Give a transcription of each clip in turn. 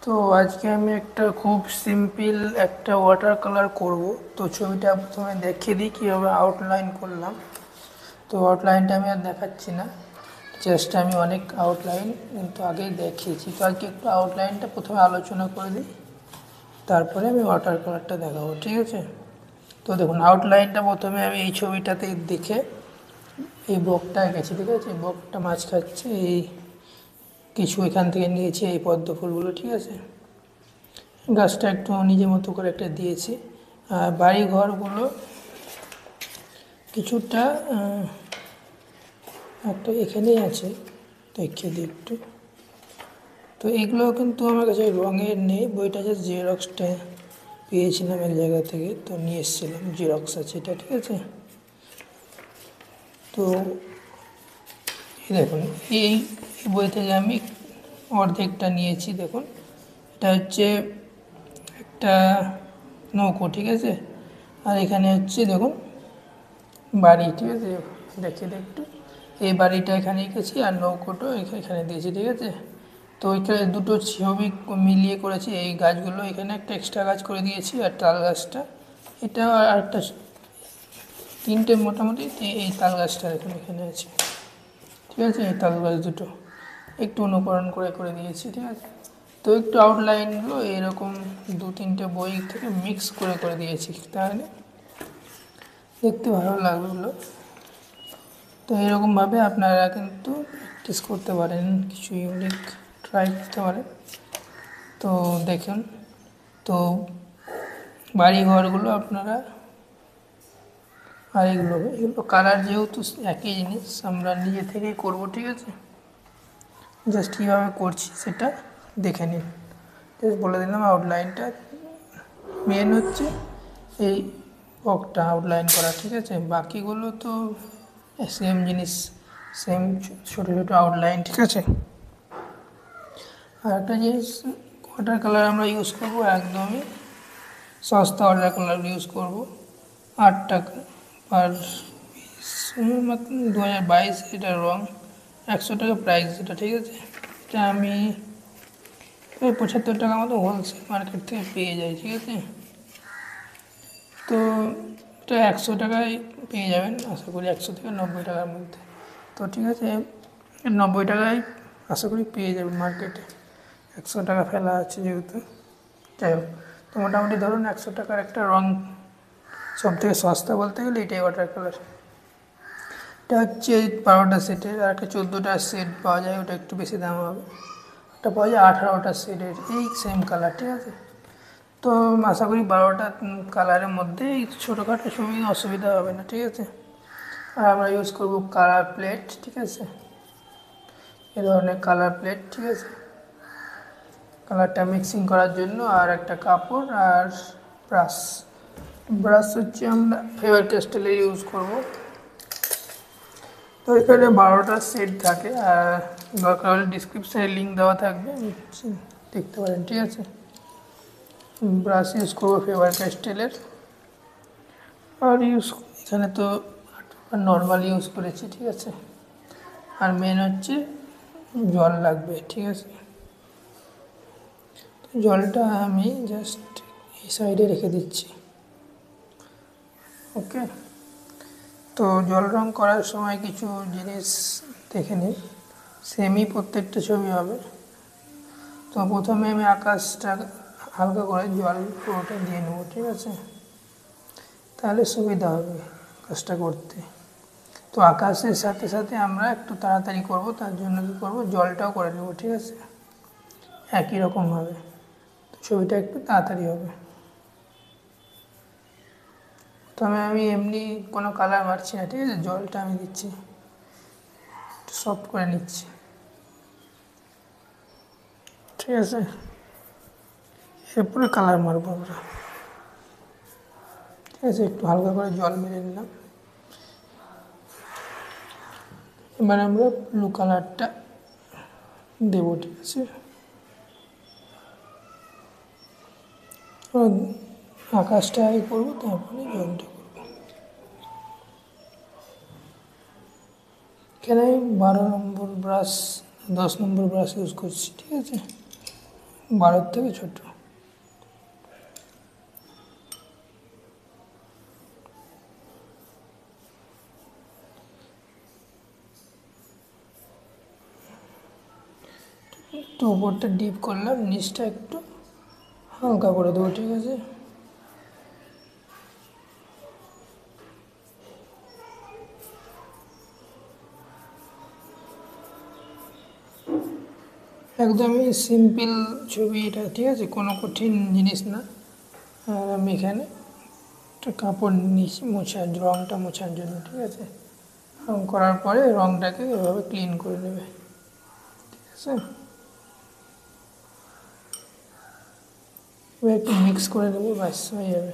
তো আজকে আমি একটা খুব সিম্পল একটা ওয়াটার কালার করব। তো ছবিটা প্রথমে দেখিয়ে দিই কীভাবে আউটলাইন করলাম। তো আউটলাইনটা আমি আর দেখাচ্ছি না, জাস্ট আমি অনেক আউটলাইন কিন্তু আগেই দেখিয়েছি। তো আজকে একটু আউটলাইনটা প্রথমে আলোচনা করে দিই, তারপরে আমি ওয়াটার কালারটা দেখাবো, ঠিক আছে? তো দেখুন, আউটলাইনটা প্রথমে আমি এই ছবিটাতে দেখে এই বকটা গেছি, ঠিক আছে? বকটা মাছ খাচ্ছে, এই কিছু এখান থেকে নিয়েছি এই পদ্ম ফুলগুলো, ঠিক আছে? গাছটা একটু নিজের মতো করে একটা দিয়েছি। আর বাড়ি ঘরগুলো কিছুটা একটা এখানেই আছে, দেখিয়ে দিই একটু। তো এগুলো কিন্তু আমার কাছে রঙের নেই, বইটা জাস্ট জেরক্সটা পেয়েছিলাম এক জায়গা থেকে, তো নিয়ে এসেছিলাম, জেরক্স আছে এটা, ঠিক আছে? তো দেখুন, এই বই থেকে আমি অর্ধেকটা নিয়েছি। দেখুন, এটা হচ্ছে একটা নৌকো, ঠিক আছে? আর এখানে হচ্ছে দেখুন বাড়ি, ঠিক আছে? দেখিয়ে দিই একটু, এই বাড়িটা এখানে এঁকেছি আর নৌকোটা এখানে দিয়েছি, ঠিক আছে? তো ওইখানে দুটো ছবি মিলিয়ে করেছি। এই গাছগুলো এখানে একটা এক্সট্রা গাছ করে দিয়েছি, আর তাল গাছটা এটা আর একটা, তিনটে মোটামুটি এই তাল গাছটা এখন এখানে আছে, ঠিক আছে? এই তাল গাছ দুটো একটু অনুকরণ করে করে দিয়েছি, ঠিক আছে? তো একটু আউটলাইনগুলো এরকম দু তিনটে বই থেকে মিক্স করে করে দিয়েছি, তাহলে দেখতে ভালো লাগলো। তো এরকমভাবে আপনারা কিন্তু প্র্যাকটিস করতে পারেন, কিছু ইউনিক ট্রাই করতে পারেন। তো দেখুন, তো বাড়ি ঘরগুলো আপনারা, আর এগুলো কালার যেহেতু একই জিনিস আমরা নিজে থেকেই করবো, ঠিক আছে? জাস্ট কীভাবে করছি সেটা দেখে নিন। জাস্ট বলে দিলাম আউটলাইনটা মেন হচ্ছে এই বকটা আউটলাইন করা, ঠিক আছে? বাকিগুলো তো সেম জিনিস, সেম ছোটো ছোটো আউটলাইন, ঠিক আছে? আর একটা জিনিস, ওয়াটার কালার আমরা ইউজ করবো একদমই সস্তা ওয়াটার কালার ইউজ করবো, 8 টাকা পার পিস, মাত্র 2022 এটার রঙ, 100 টাকা প্রাইস এটা, ঠিক আছে? এটা আমি ওই 75 টাকা মতো হোলসেল মার্কেট থেকে পেয়ে যাই, ঠিক আছে? তো এটা 100 টাকায় পেয়ে যাবেন আশা করি, 100 থেকে 90 টাকার মধ্যে। তো ঠিক আছে, 90 টাকায় আশা করি পেয়ে যাবেন মার্কেটে, 100 টাকা ফেলা আছে যেহেতু। যাই হোক, তো মোটামুটি ধরুন 100 টাকার একটা রঙ, সব থেকে সস্তা বলতে গেলে এটাই ওয়াটার কালার। এটা হচ্ছে 12টা সেটের, আর একটা 14টা সেট পাওয়া যায়, ওটা একটু বেশি দাম হবে। একটা পাওয়া যায় 18টা সেটের, এই সেম কালার, ঠিক আছে? তো আশা করি 12টা কালারের মধ্যে ছোটোখাটো ছবি অসুবিধা হবে না, ঠিক আছে? আর আমরা ইউজ করবো কালার প্লেট, ঠিক আছে? এ ধরনের কালার প্লেট, ঠিক আছে? কালারটা মিক্সিং করার জন্য, আর একটা কাপড় আর ব্রাশ। ব্রাশ হচ্ছে আমরা ফেভার ক্যাস্টেলের ইউজ করব। তো এখানে 12টা সেট থাকে, আর দরকার হলে ডিসক্রিপশানে লিঙ্ক দেওয়া থাকবে, দেখতে পারেন, ঠিক আছে? ব্রাশ ইউজ করবো ফেভার ক্যাস্টেলের, আর এখানে তো নর্মাল ইউজ করেছি, ঠিক আছে? আর মেন হচ্ছে জল লাগবে, ঠিক আছে? জলটা আমি জাস্ট এই সাইডে রেখে দিচ্ছি, ওকে? তো জল রং করার সময় কিছু জিনিস দেখে নিন, সেমই প্রত্যেকটা ছবি হবে। তো প্রথমে আমি আকাশটা হালকা করে জল পুরোটা দিয়ে নেবো, ঠিক আছে? তাহলে সুবিধা হবে কাজটা করতে। তো আকাশের সাথে সাথে আমরা একটু তাড়াতাড়ি করব, তার জন্য কী করবো, জলটাও করে নেবো, ঠিক আছে? একই রকমভাবে ছবিটা একটু তাড়াতাড়ি হবে। তবে আমি এমনি কোনো কালার মারছি না, ঠিক আছে? জলটা আমি দিচ্ছি, একটু সফট করে নিচ্ছি, ঠিক আছে? এরপরে কালার মারবো আমরা, ঠিক আছে? একটু হালকা করে জল মেরে নিলাম। এবার আমরা ব্লু কালারটা দেবো, ঠিক আছে? আকাশটা আগে করবো, তারপরে জলটা করবো। এখানে আমি 12 নম্বর ব্রাশ, 10 নম্বর ব্রাশ ইউজ করছি, ঠিক আছে? 12 থেকে ছোট। তো উপরটা ডিপ করলাম, নিচটা একটু হালকা করে দেবো, ঠিক আছে। একদমই সিম্পল ছবি এটা, ঠিক আছে, কোনো কঠিন জিনিস না। আর আমি এখানে একটা কাপড় নিয়েছি রঙটা মোছার জন্য, ঠিক আছে। রং করার পরে রংটাকে এভাবে ক্লিন করে নেবে, ঠিক আছে। এবার একটু মিক্স করে নেবো, ব্যাস হয়ে যাবে।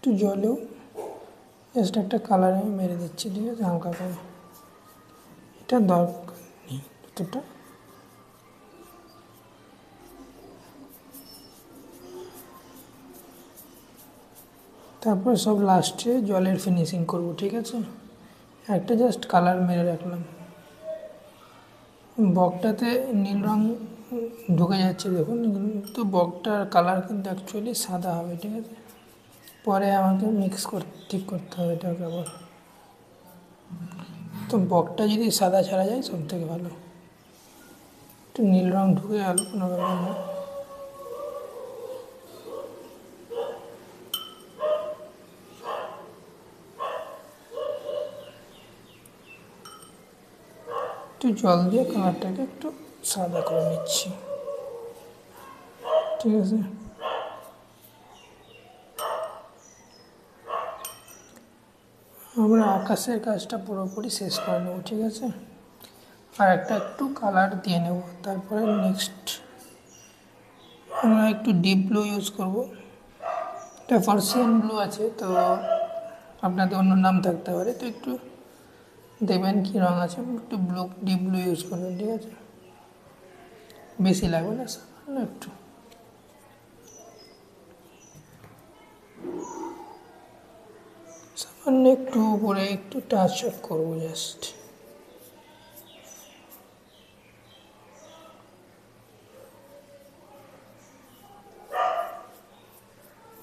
একটু জলেও জাস্ট একটা কালার আমি মেরে দিচ্ছি, ঠিক আছে, হালকা করে। এটা দরকার নেই এতটা। তারপর সব লাস্টে জলের ফিনিশিং করব, ঠিক আছে। একটা জাস্ট কালার মেরে রাখলাম। বকটাতে নীল রং ঢুকে যাচ্ছে দেখুন, কিন্তু বকটার কালার কিন্তু অ্যাকচুয়ালি সাদা হবে, ঠিক আছে। পরে আমাকে ঠিক করতে হবে এটাকে আবার। তো বকটা যদি সাদা ছাড়া যায় সব থেকে ভালো। একটু নীল রং ঢুকে গেল, কোনো ব্যাপার না। একটু জল দিয়ে কালারটাকে একটু সাদা করে নিচ্ছি, ঠিক আছে। আমরা আকাশের কাজটা পুরোপুরি শেষ করে নেব, ঠিক আছে। আর একটা একটু কালার দিয়ে নেব। তারপরে নেক্সট আমরা একটু ডিপ ব্লু ইউজ করব। এটা পার্সিয়ান ব্লু আছে, তো আপনাদের অন্য নাম থাকতে পারে। তো একটু দেখবেন কী রঙ আছে, একটু ডিপ ব্লু ইউজ করবেন, ঠিক আছে। বেশি লাগবে না, সামান্য একটু। সামান্য একটু উপরে একটু টাচ আপ করবো জাস্ট।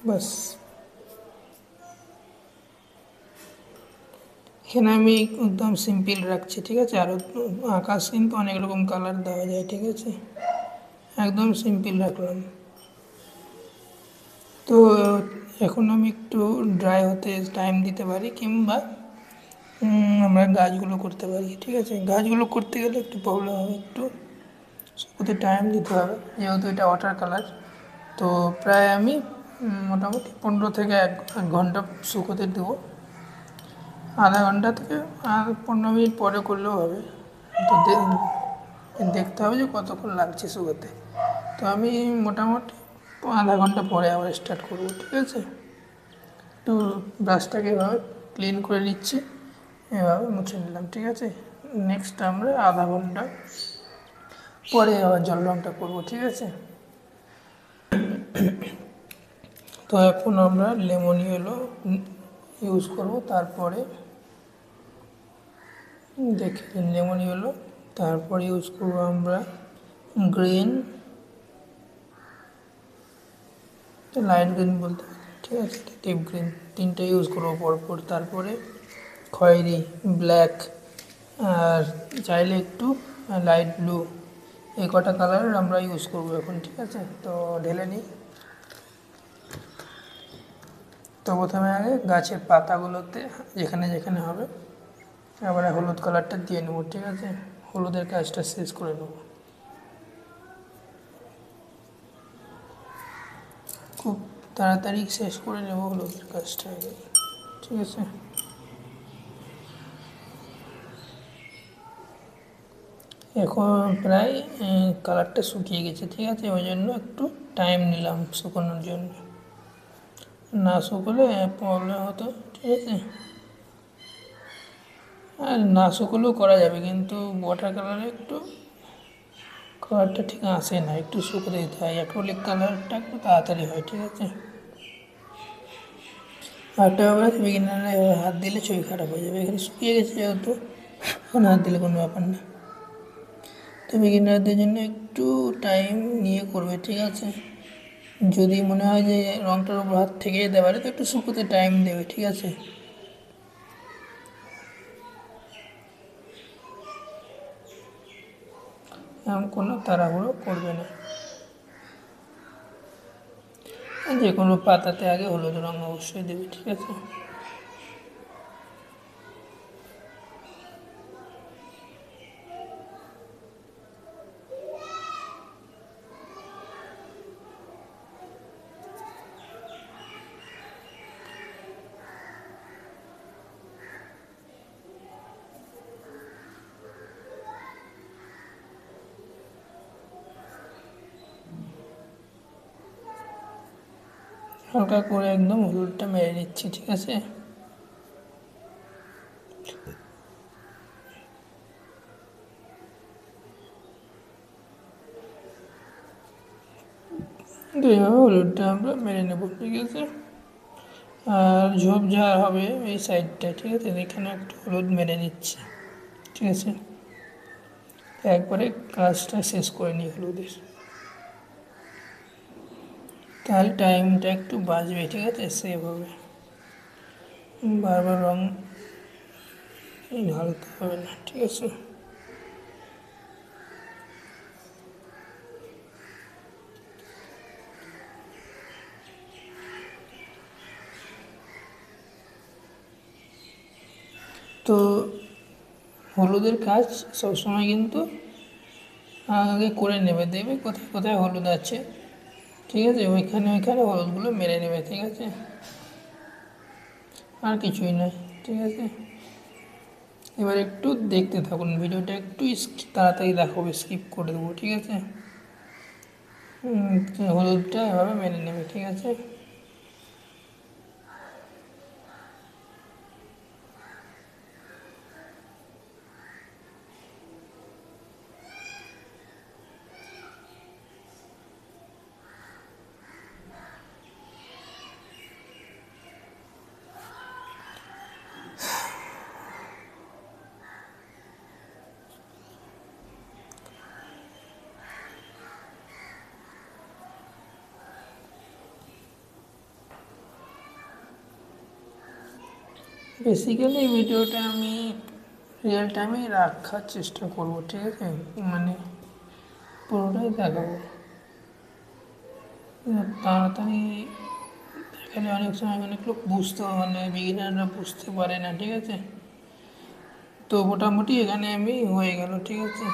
বাস। এখানে আমি একদম সিম্পল রাখছি, ঠিক আছে। আরও আকাশ কিন্তু অনেক রকম কালার দেওয়া যায়, ঠিক আছে। একদম সিম্পল রাখলাম। তো এখন আমি একটু ড্রাই হতে টাইম দিতে পারি, কিংবা আমরা গাছগুলো করতে পারি, ঠিক আছে। গাছগুলো করতে গেলে একটু প্রবলেম হবে, একটু শুকোতে টাইম দিতে হবে, যেহেতু এটা ওয়াটার কালার। তো প্রায় আমি মোটামুটি 15 থেকে 1 ঘন্টা শুকোতে দেবো। আধা ঘন্টা থেকে আর 15 মিনিট পরে করলেও হবে। তো দেখতে হবে যে কতক্ষণ লাগছে শুকোতে। তো আমি মোটামুটি আধা ঘন্টা পরে আবার স্টার্ট করবো, ঠিক আছে। একটু ব্রাশটাকে এভাবে ক্লিন করে নিচ্ছি, এভাবে মুছে নিলাম, ঠিক আছে। নেক্সট আমরা আধা ঘন্টা পরে আবার জল রঙটা করবো, ঠিক আছে। তো এখন আমরা লেমন ইয়েলো ইউজ করব। তারপরে দেখি লেমন ইয়েলো, তারপরে ইউজ করবো আমরা গ্রিন, লাইট গ্রিন বলতে, ঠিক আছে, ডিপ গ্রিন। তিনটে ইউজ করবো পরপর। তারপরে খয়েরি, ব্ল্যাক, আর চাইলে একটু লাইট ব্লু, এই কটা কালার আমরা ইউজ করবো এখন, ঠিক আছে। তো ঢেলে নিই। তো প্রথমে আগে গাছের পাতাগুলোতে যেখানে যেখানে হবে আবার হলুদ কালারটা দিয়ে নেবো, ঠিক আছে। হলুদের কাজটা শেষ করে নেব, খুব তাড়াতাড়ি শেষ করে নেব হলুদের কাজটা আগে, ঠিক আছে। এখন প্রায় কালারটা শুকিয়ে গেছে, ঠিক আছে। ওই জন্য একটু টাইম নিলাম শুকানোর জন্য, না শুকোলে প্রবলেম হতো, ঠিক আছে। আর না শুকোলেও করা যাবে, কিন্তু ওয়াটার কালারে একটু কালারটা ঠিক আসে না, একটু শুকোতে দিতে হয়, অ্যাক্রিলিক কালারটা একটু তাড়াতাড়ি হয়, ঠিক আছে। আরেকটা ব্যাপার আছে, বিগিনাররা হাত দিলে ছবি খারাপ হয়ে যাবে, এখানে শুকিয়ে গেছে যেহেতু এখন হাত দিলে কোনো ব্যাপার না। তো বিগিনারদের জন্য একটু টাইম নিয়ে করবে, ঠিক আছে। যদি মনে হয় যে রঙটার উপর হাত থেকে যেতে পারে তো একটু শুকোতে টাইম দেবে, ঠিক আছে। এমন কোনো তাড়াহুড়ো করবে না। যে কোনো পাতাতে আগে হলুদ রঙ অবশ্যই দেবে, ঠিক আছে। হালকা করে একদম হলুদটা মেরে নিচ্ছি, ঠিক আছে। তো এইভাবে হলুদটা আমরা মেরে নেব, ঠিক আছে। আর ঝোপঝাড় হবে এই সাইডটা, ঠিক আছে, এখানে একটু হলুদ মেরে নিচ্ছি, ঠিক আছে। একবারে কাজটা শেষ করে নিই হলুদের, তাহলে টাইমটা একটু বাঁচবে, ঠিক আছে, সেভ হবে, বারবার রঙ ঢালতে হবে না, ঠিক আছে। তো হলুদের কাজ সবসময় কিন্তু আগে করে নেবে, দেখবে কোথায় কোথায় হলুদ আছে, ঠিক আছে, ওইখানে ওইখানে হলুদগুলো মেরে নেবে, ঠিক আছে, আর কিছুই নয়, ঠিক আছে। এবার একটু দেখতে থাকুন ভিডিওটা, একটু তাড়াতাড়ি দেখাবো, স্কিপ করে দেবো, ঠিক আছে। হলুদটা এভাবে মেরে নেবে, ঠিক আছে। বেসিক্যালি এই ভিডিওটা আমি রিয়েল টাইমে রাখার চেষ্টা করব, ঠিক আছে, মানে পুরোটাই দেখাবো, তাড়াতাড়ি দেখালে অনেক সময় অনেক লোক মানে বিগিনাররা বুঝতে পারে না, ঠিক আছে। তো মোটামুটি এখানে আমি হয়ে গেল, ঠিক আছে।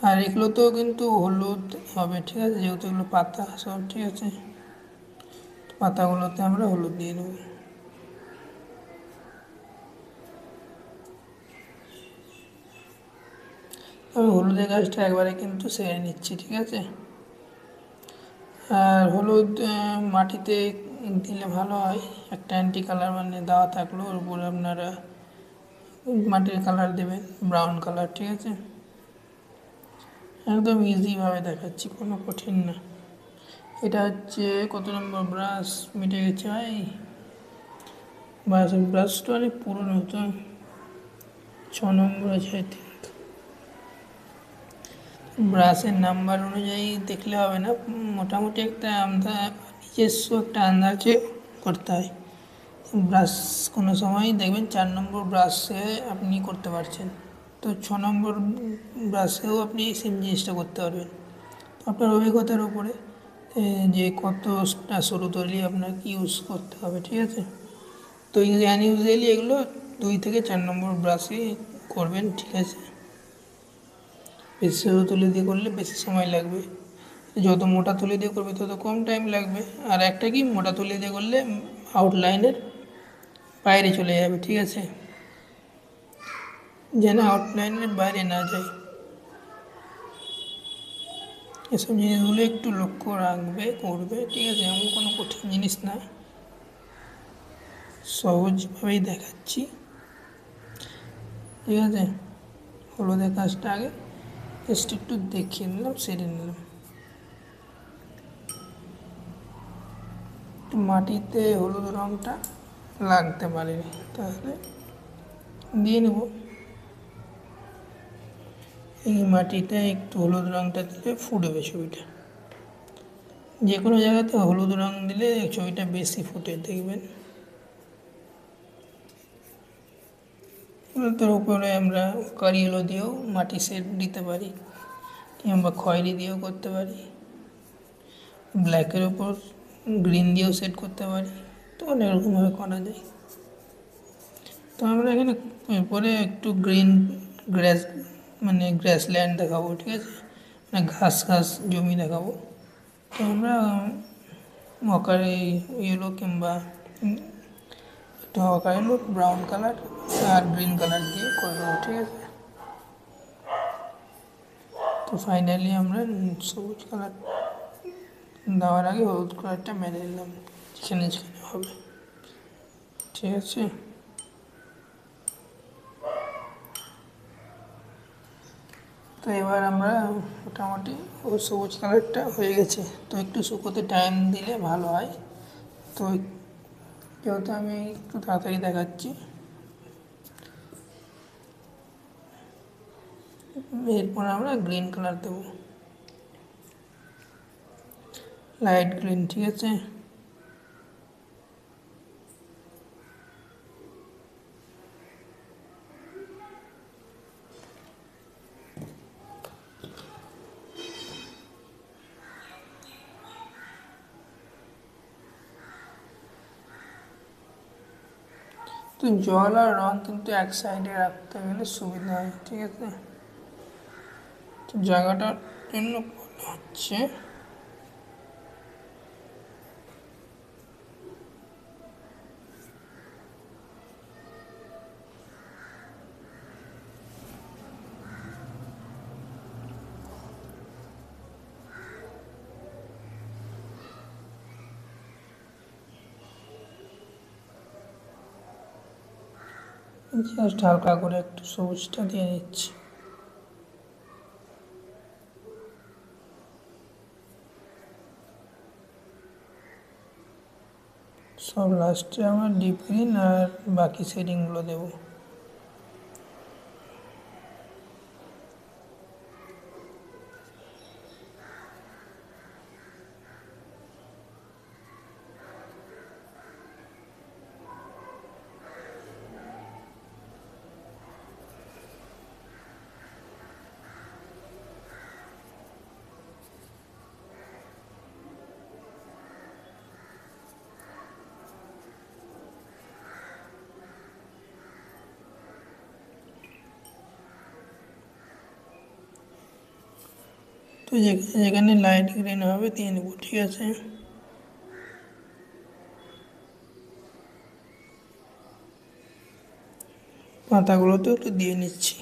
আর এগুলোতেও কিন্তু হলুদ হবে, ঠিক আছে, যেহেতু এগুলো পাতা সব, ঠিক আছে, পাতাগুলোতে আমরা হলুদ দিয়ে দেবো। আমি হলুদের গাছটা একবারে কিন্তু সেরে নিচ্ছি, ঠিক আছে। আর হলুদ মাটিতে দিলে ভালো হয়, একটা অ্যান্টি কালার মানে দেওয়া থাকলো, ওর উপরে আপনারা মাটির কালার দেবেন, ব্রাউন কালার, ঠিক আছে। একদম ইজিভাবে দেখাচ্ছি, কোনো কঠিন না। এটা হচ্ছে কত নম্বর ব্রাশ, মিটে গেছে ভাই, ব্রাশটা অনেক পুরনো, তো 6 নম্বর আছে। ব্রাশের নাম্বার অনুযায়ী দেখলে হবে না, মোটামুটি একটা আমরা নিজস্ব একটা আন্দাজে করতে হয়। ব্রাশ কোনো সময় দেখবেন 4 নম্বর ব্রাশে আপনি করতে পারছেন, তো 6 নম্বর ব্রাশেও আপনি সেম জিনিসটা করতে পারবেন। তো আপনার অভিজ্ঞতার উপরে যে কতটা সরু তৈরি আপনাকে ইউজ করতে হবে, ঠিক আছে। তো আনইউজুয়ালি এগুলো 2 থেকে 4 নম্বর ব্রাশে করবেন, ঠিক আছে। বেশি সরু তুলি দিয়ে করলে বেশি সময় লাগবে, যত মোটা তুলি দিয়ে করবে তত কম টাইম লাগবে। আর একটা কি, মোটা তুলি দিয়ে করলে আউটলাইনের বাইরে চলে যাবে, ঠিক আছে, যেন আউটলাইনের বাইরে না যায়। এসব জিনিসগুলো একটু লক্ষ্য রাখবে, করবে, ঠিক আছে? এমন কোনো কঠিন জিনিস না, সহজভাবেই দেখাচ্ছি, ঠিক আছে? হলুদের কাজটা আগে জাস্ট একটু দেখিয়ে নিলাম, সেরে নিলাম। মাটিতে হলুদ রঙটা লাগতে পারেনি, তাহলে দিয়ে নেব। এই মাটিতে একটু হলুদ রঙটা দিলে ফুটবে ছবিটা। যে কোনো জায়গাতে হলুদ রঙ দিলে ছবিটা বেশি ফুটে, দেখবেন। তার উপরে আমরা কারি এলো দিয়েও মাটি সেট দিতে পারি, কিংবা খয়েরি দিয়েও করতে পারি, ব্ল্যাকের ওপর গ্রিন দিয়েও সেট করতে পারি, তো অনেক রকমভাবে করা যায়। তো আমরা এখানে এরপরে একটু গ্রিন গ্রাস, মানে গ্রাসল্যান্ড দেখাবো, ঠিক আছে? মানে ঘাস ঘাস জমি দেখাবো। তো আমরা মকারে ইয়েলো কিংবা একটু মকার এলো ব্রাউন কালার আর গ্রিন কালার দিয়ে করে দেবো, ঠিক আছে? তো ফাইনালি আমরা সবুজ কালার দেওয়ার আগে হলুদ কালারটা মেরে নিলাম, যেখানে যেখানে হবে, ঠিক আছে? তো এবার আমরা মোটামুটি সবুজ কালারটা হয়ে গেছে। তো একটু শুকোতে টাইম দিলে ভালো হয়। তো যেহেতু আমি একটু তাড়াতাড়ি দেখাচ্ছি, এরপর আমরা গ্রিন কালার দেবো, লাইট গ্রিন, ঠিক আছে? তো জল আর রং কিন্তু এক সাইডে রাখতে গেলে সুবিধা হয়, ঠিক আছে? তো জায়গাটার জন্য হচ্ছে জাস্ট হালকা করে একটু সবুজটা দিয়ে নিচ্ছি। সব লাস্টে আমরা ডিপ গ্রিন আর বাকি শেডিংগুলো দেবো। তো যেখানে লাইট গ্রিন হবে দিয়ে নেবো, ঠিক আছে? পাতাগুলোতেও একটু দিয়ে নিচ্ছি।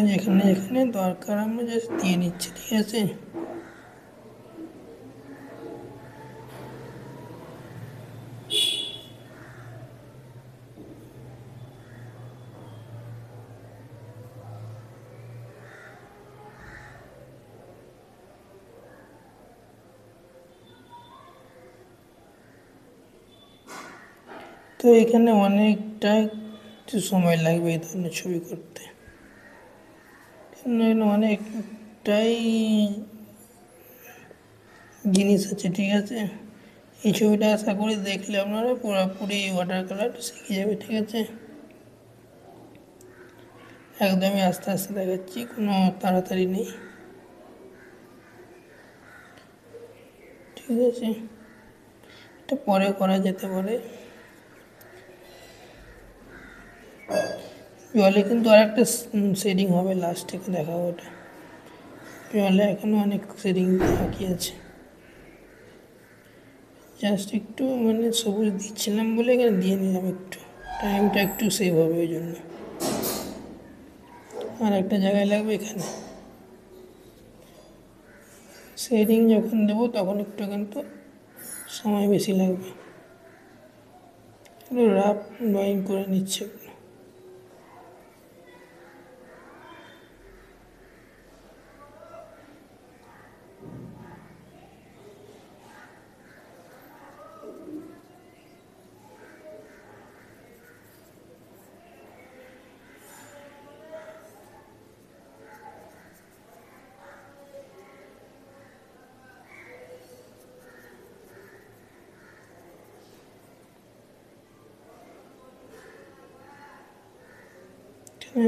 যেখানে যেখানে দরকার আমরা জাস্ট দিয়ে নিচ্ছি, ঠিক আছে? তো এখানে অনেকটা একটু সময় লাগবে এই ধরনের ছবি করতে, অনেকটাই জিনিস আছে, ঠিক আছে? এই ছবিটা আশা করি দেখলে আপনারা পুরোপুরি ওয়াটার কালার শিখে যাবে, ঠিক আছে? একদমই আস্তে আস্তে দেখাচ্ছি, কোনো তাড়াতাড়ি নেই। ঠিক আছে, এটা পরে করা যেতে পারে। জলে কিন্তু আর একটা শেডিং হবে, লাস্ট থেকে দেখাবো ওটা। জলে এখনো অনেক শেডিং বাকি আছে, জাস্ট একটু মানে সবুজ দিচ্ছিলাম বলে এখানে দিয়ে নিলাম, একটু টাইমটা একটু সেভ হবে ওই জন্য। আর একটা জায়গায় লাগবে এখানে, শেডিং যখন দেবো তখন একটু কিন্তু সময় বেশি লাগবে। রাফ ড্রয়িং করে নিচ্ছে।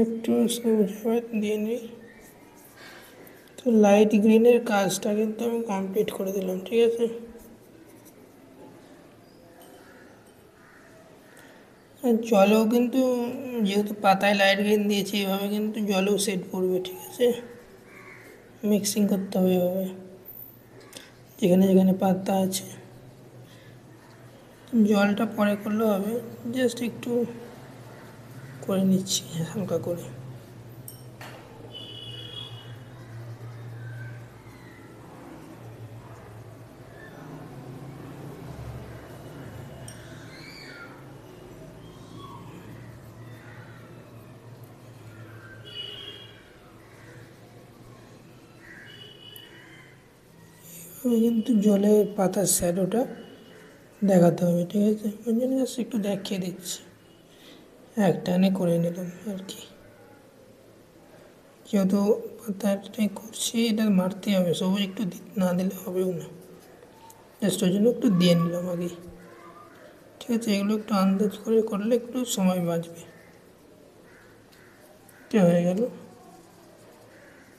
একটু সবুজ দিয়ে নিই। তো লাইট গ্রিনের কাজটা কিন্তু আমি কমপ্লিট করে দিলাম, ঠিক আছে। আর জলেও কিন্তু যেহেতু পাতায় লাইট গ্রিন দিয়েছি, এভাবে কিন্তু জলেও সেট করবে, ঠিক আছে। মিক্সিং করতে হবে এভাবে যেখানে যেখানে পাতা আছে। জলটা পরে করলেও হবে, জাস্ট একটু করে নিচ্ছি হালকা করে। কিন্তু জলে পাতার শ্যাডোটা দেখাতে হবে, ঠিক আছে। ওই জন্য জাস্ট একটু দেখিয়ে দিচ্ছি, এক টানে করে নিলাম আর কি। যেহেতু পাতাটাই করছি, এটা মারতে হবে, সবুজ একটু না দিলে হবেও না, জাস্ট ওই জন্য একটু দিয়ে নিলাম আগে, ঠিক আছে। এগুলো একটু আন্দাজ করে করলে একটু সময় বাঁচবে। এটা হয়ে গেল,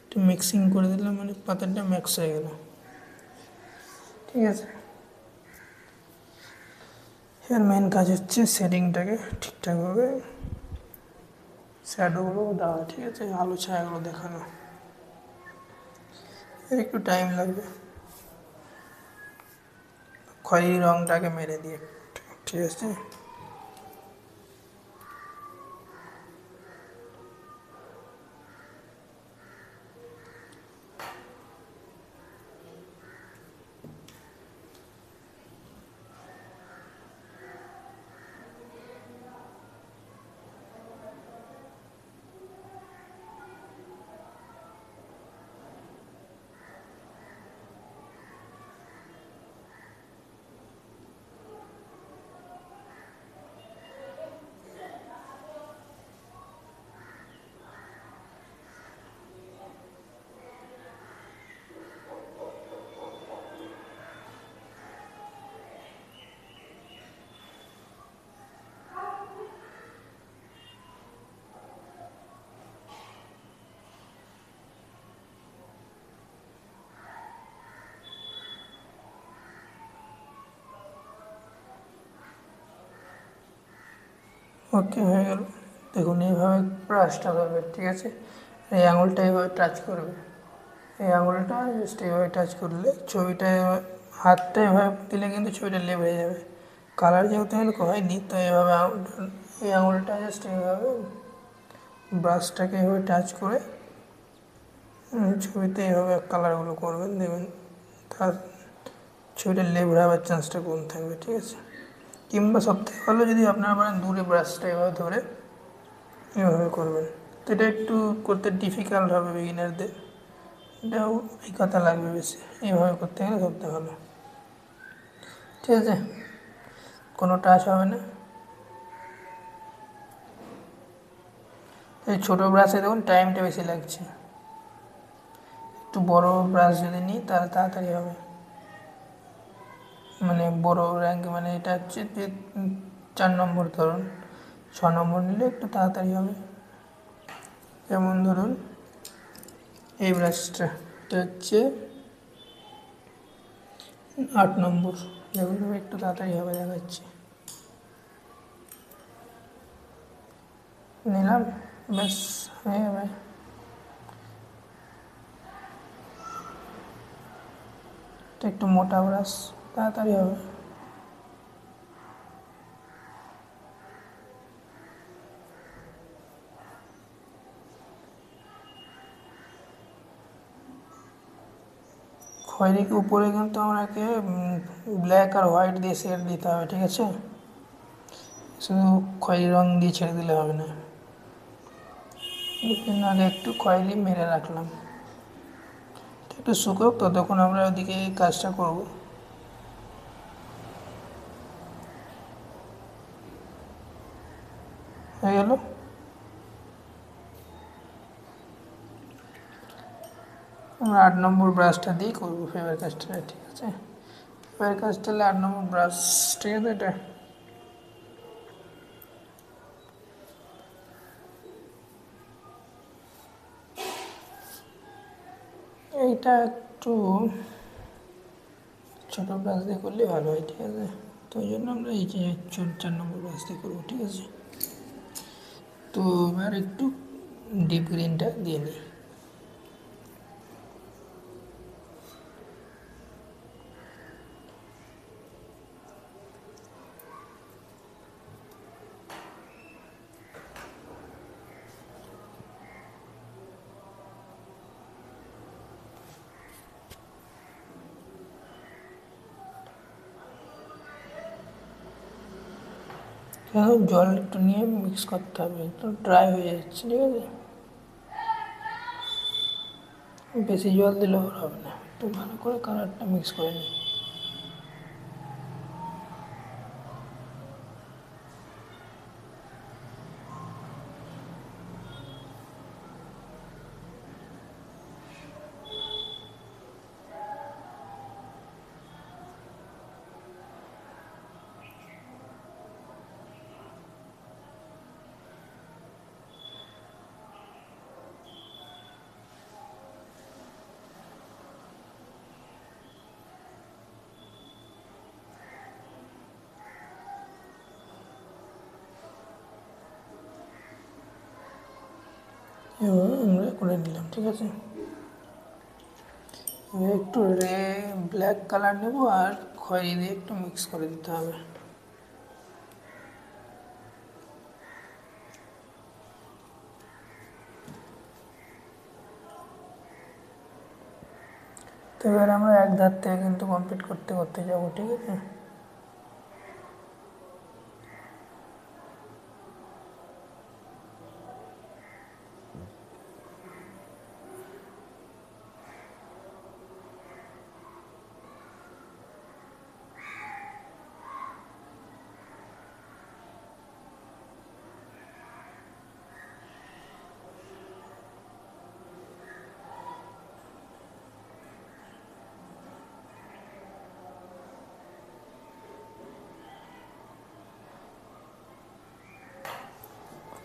একটু মিক্সিং করে দিলাম, মানে পাতাটা মিক্স হয়ে গেল, ঠিক আছে। এর মেন কাজ হচ্ছে শেডিংটাকে ঠিকঠাকভাবে শ্যাডোগুলো দেওয়া, ঠিক আছে, আলো ছায়াগুলো দেখানো। এর একটু টাইম লাগবে, খয়েরি রঙটাকে মেরে দিয়ে, ঠিক আছে। ওকে, হয়ে গেল। দেখুন এইভাবে ব্রাশটা করবে, ঠিক আছে। এই আঙুলটা এইভাবে টাচ করবে, এই আঙুলটা জাস্ট এইভাবে টাচ করলে ছবিটা, হাতটা এভাবে দিলে কিন্তু ছবিটা লেবে যাবে। কালার যেহেতু আমি হয়নি, তো এইভাবে এই আঙুলটা জাস্ট এইভাবে ব্রাশটাকে এভাবে টাচ করে ছবিতে এইভাবে কালারগুলো করবেন, দেখবেন তার ছবিটা লেবড়ে হওয়ার চান্সটা কম থাকবে, ঠিক আছে। কিংবা সবথেকে ভালো যদি আপনারা পারেন দূরে ব্রাশটা এভাবে ধরে এভাবে করবেন, তো এটা একটু করতে ডিফিকাল্ট হবে বিগিনারদের, এটা অভিজ্ঞতা লাগবে বেশি। এইভাবে করতে গেলে সবথেকে ভালো, ঠিক আছে। কোনো টাচ হবে না। এই ছোটো ব্রাশে দেখুন টাইমটা বেশি লাগছে, একটু বড় ব্রাশ যদি নিই তাহলে তাড়াতাড়ি হবে, মানে বড় র্যাঙ্ক, মানে এটা হচ্ছে যে 4 নম্বর, ধরুন 6 নম্বর নিলে একটু তাড়াতাড়ি হবে। যেমন ধরুন এই ব্রাশটা, এটা হচ্ছে 8 নম্বর, দেখুন তবে একটু তাড়াতাড়ি হবে দেখাচ্ছি। নিলাম, ব্যাস হয়ে যাবে। একটু মোটা ব্রাশ, তাড়াতাড়ি হবে। খয়েরিকে উপরে কিন্তু আমাকে ব্ল্যাক আর হোয়াইট দিয়ে শেড দিতে হবে, ঠিক আছে? শুধু খয়েরি রং দিয়ে ছেড়ে দিলে হবে না। আগে একটু খয়েরি মেরে রাখলাম, একটু শুকোক, ততক্ষণ আমরা ওদিকে কাজটা করব। হয়ে গেল। আমরা 8 নম্বর ব্রাশটা দিয়েই করবো ফেভার কাস্টেলে, ঠিক আছে? ফেভার কাস্টেলে 8 নম্বর ব্রাশ, ঠিক আছে? এটা এইটা একটু ছোটো ব্রাশ দিয়ে করলে ভালো হয়, ঠিক আছে? তো ওই জন্য আমরা এই যে 4 নম্বর ব্রাশ দিয়ে করবো, ঠিক আছে? তো এবার একটু ডিপ গ্রিনটা দিয়ে নিই। জল একটু নিয়ে মিক্স করতে হবে, একটু ড্রাই হয়ে যাচ্ছে, ঠিক আছে? বেশি জল দিলেও হবে না, একটু ভালো করে কালারটা মিক্স করে নিই। এভাবে আমরা করে নিলাম, ঠিক আছে? এবার একটু ব্ল্যাক কালার নেব আর খয়েরি দিয়ে একটু মিক্স করে দিতে হবে। তো এবার আমরা এক ধার থেকে কিন্তু কমপ্লিট করতে করতে যাবো, ঠিক আছে?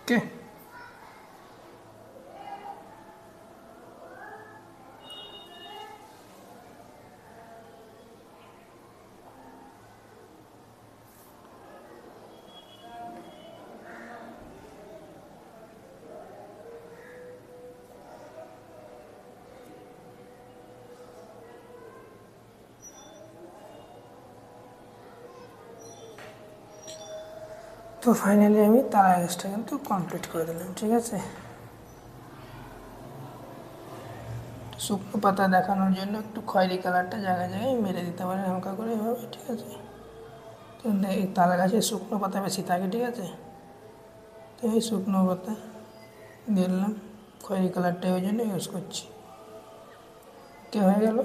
ওকে। তো ফাইনালি আমি তারা গাছটা কিন্তু কমপ্লিট করে দিলাম, ঠিক আছে? শুকনো পাতা দেখানোর জন্য একটু খয়েরি কালারটা জায়গায় জায়গায় মেরে দিতে পারেন হালকা করে, এভাবে, ঠিক আছে? তো এই তারা গাছে শুকনো পাতা বেশি থাকে, ঠিক আছে? তো এই শুকনো পাতা দিয়ে দিলাম, খয়েরি কালারটা ওই জন্য ইউজ করছি। কে হয়ে গেল।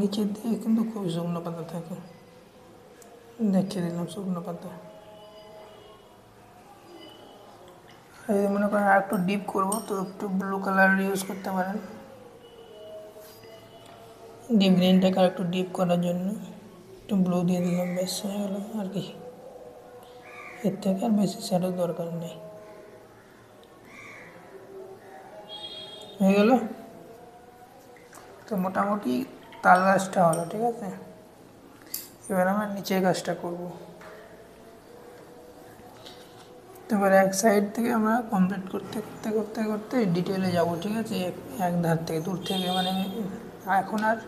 নিচের দিকে কিন্তু খুবই শুকনো পাতা থাকে, দেখিয়ে দিলাম শুকনো পাতা। যদি মনে করেন আর একটু ডিপ করবো তো একটু ব্লু কালার ইউজ করতে পারেন, ডিপ গ্রিনটাকে আর একটু ডিপ করার জন্য একটু ব্লু দিয়ে দিলাম, বেশ হয়ে গেল আর কি। এর থেকে আর বেশি শ্যাডো দরকার নেই। হয়ে গেল। তো মোটামুটি তাল গাছটা হলো, ঠিক আছে। এবার আমরা নিচের গাছটা করব। তো এবার এক সাইড থেকে আমরা কমপ্লিট করতে করতে করতে করতে ডিটেলে যাব, ঠিক আছে। এক ধার থেকে দূর থেকে, মানে এখন আর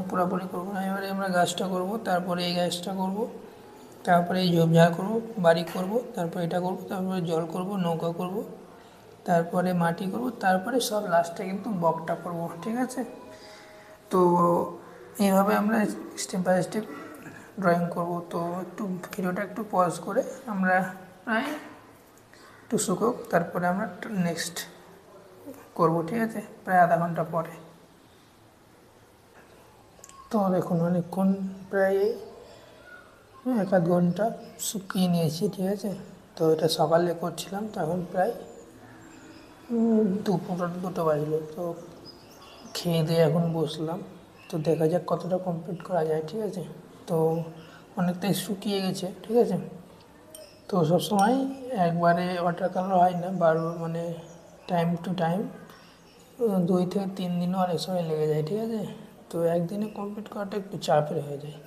পুরোপুরি করবো না। এবারে আমরা গাছটা করব, তারপরে এই গাছটা করব, তারপরে এই ঝোপঝাড় করব, বাড়ি করব, তারপরে এটা করব, তারপরে জল করব, নৌকা করব, তারপরে মাটি করব, তারপরে সব লাস্টে কিন্তু বকটা করব, ঠিক আছে। তো এইভাবে আমরা স্টেপ বাই স্টেপ ড্রয়িং করব। তো একটু ভিডিওটা একটু পজ করে আমরা প্রায় একটু শুকুক, তারপরে আমরা নেক্সট করব, ঠিক আছে, প্রায় আধা ঘন্টা পরে। তো দেখুন অনেকক্ষণ, প্রায় এক আধ ঘন্টা শুকিয়ে নিয়েছি, ঠিক আছে। তো এটা সকালে করছিলাম, তো এখন প্রায় দুটো বাজলো। তো খেয়ে দিয়ে এখন বসলাম। তো দেখা যাক কতটা কমপ্লিট করা যায়, ঠিক আছে। তো অনেকটাই শুকিয়ে গেছে, ঠিক আছে। তো সবসময় একবারে ওয়াটার কালার হয় না, মানে টাইম টু টাইম 2 থেকে 3 দিনও অনেক সময় লেগে যায়, ঠিক আছে। তো একদিনে কমপ্লিট করাটা একটু চাপের হয়ে যায়।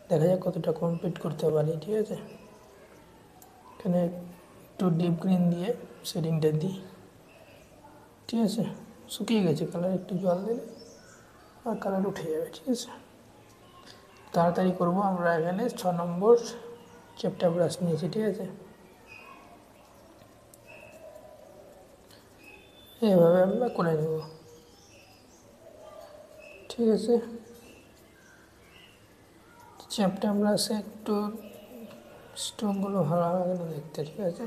দেখা যাক কতটা কমপ্লিট করতে পারি, ঠিক আছে। এখানে একটু ডিপ গ্রিন দিয়ে শেডিংটা দিই, ঠিক আছে। শুকিয়ে গেছে কালার, একটু জল দিলে আর কালার উঠে যাবে, ঠিক আছে। তাড়াতাড়ি করবো। আমরা এখানে 6 নম্বর চ্যাপ্টার ব্রাশ নিয়েছি, ঠিক আছে। এইভাবে আমরা করে নেব, ঠিক আছে। চ্যাপ্টার ব্রাশে একটু স্টোনগুলো ভালো লাগে না দেখতে, ঠিক আছে।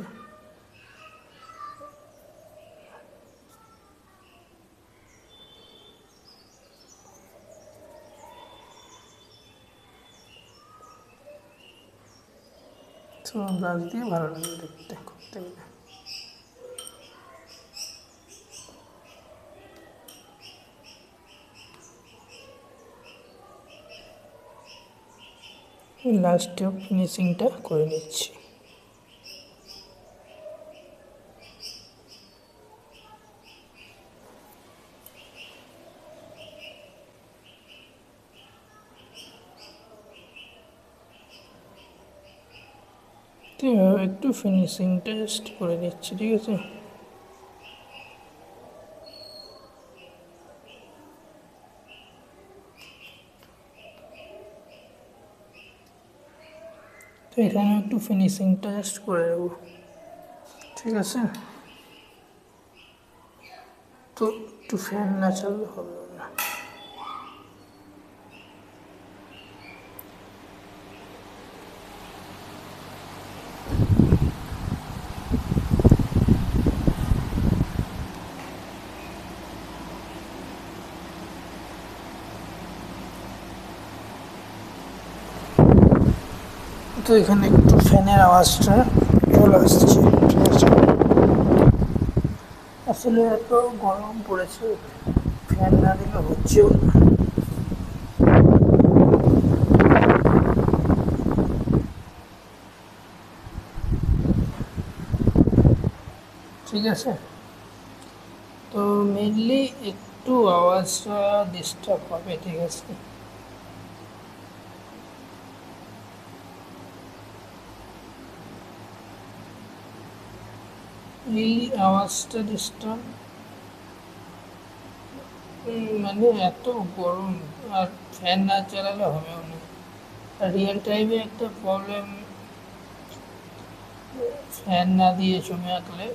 তো ব্রাশ দিয়ে ভালো লাগে দেখতে করতে গেলে। লাস্টে ফিনিশিংটা করে নিচ্ছি। তো এভাবে একটু ফিনিশিংটা জাস্ট করে নিচ্ছি, ঠিক আছে। তো এখানে একটু ফিনিশিংটা জাস্ট করে নেব, ঠিক আছে। তো একটু ফ্যান না চাললে হবে না। তো এখানে একটু ফ্যানের আওয়াজটা চলে আসছে, ঠিক আছে। আসলে এত গরম পড়েছে, ফ্যান না দিলে হচ্ছেও না। ঠিক আছে। তো মেনলি একটু আওয়াজটা ডিস্টার্ব হবে, ঠিক আছে। এই আওয়াজটা ডিস্টার্ব, মানে এত গরম, আর ফ্যান না চালালে হবেও না। আর রিয়েল টাইমে একটা প্রবলেম, ফ্যান না দিয়ে জমে আঁকলে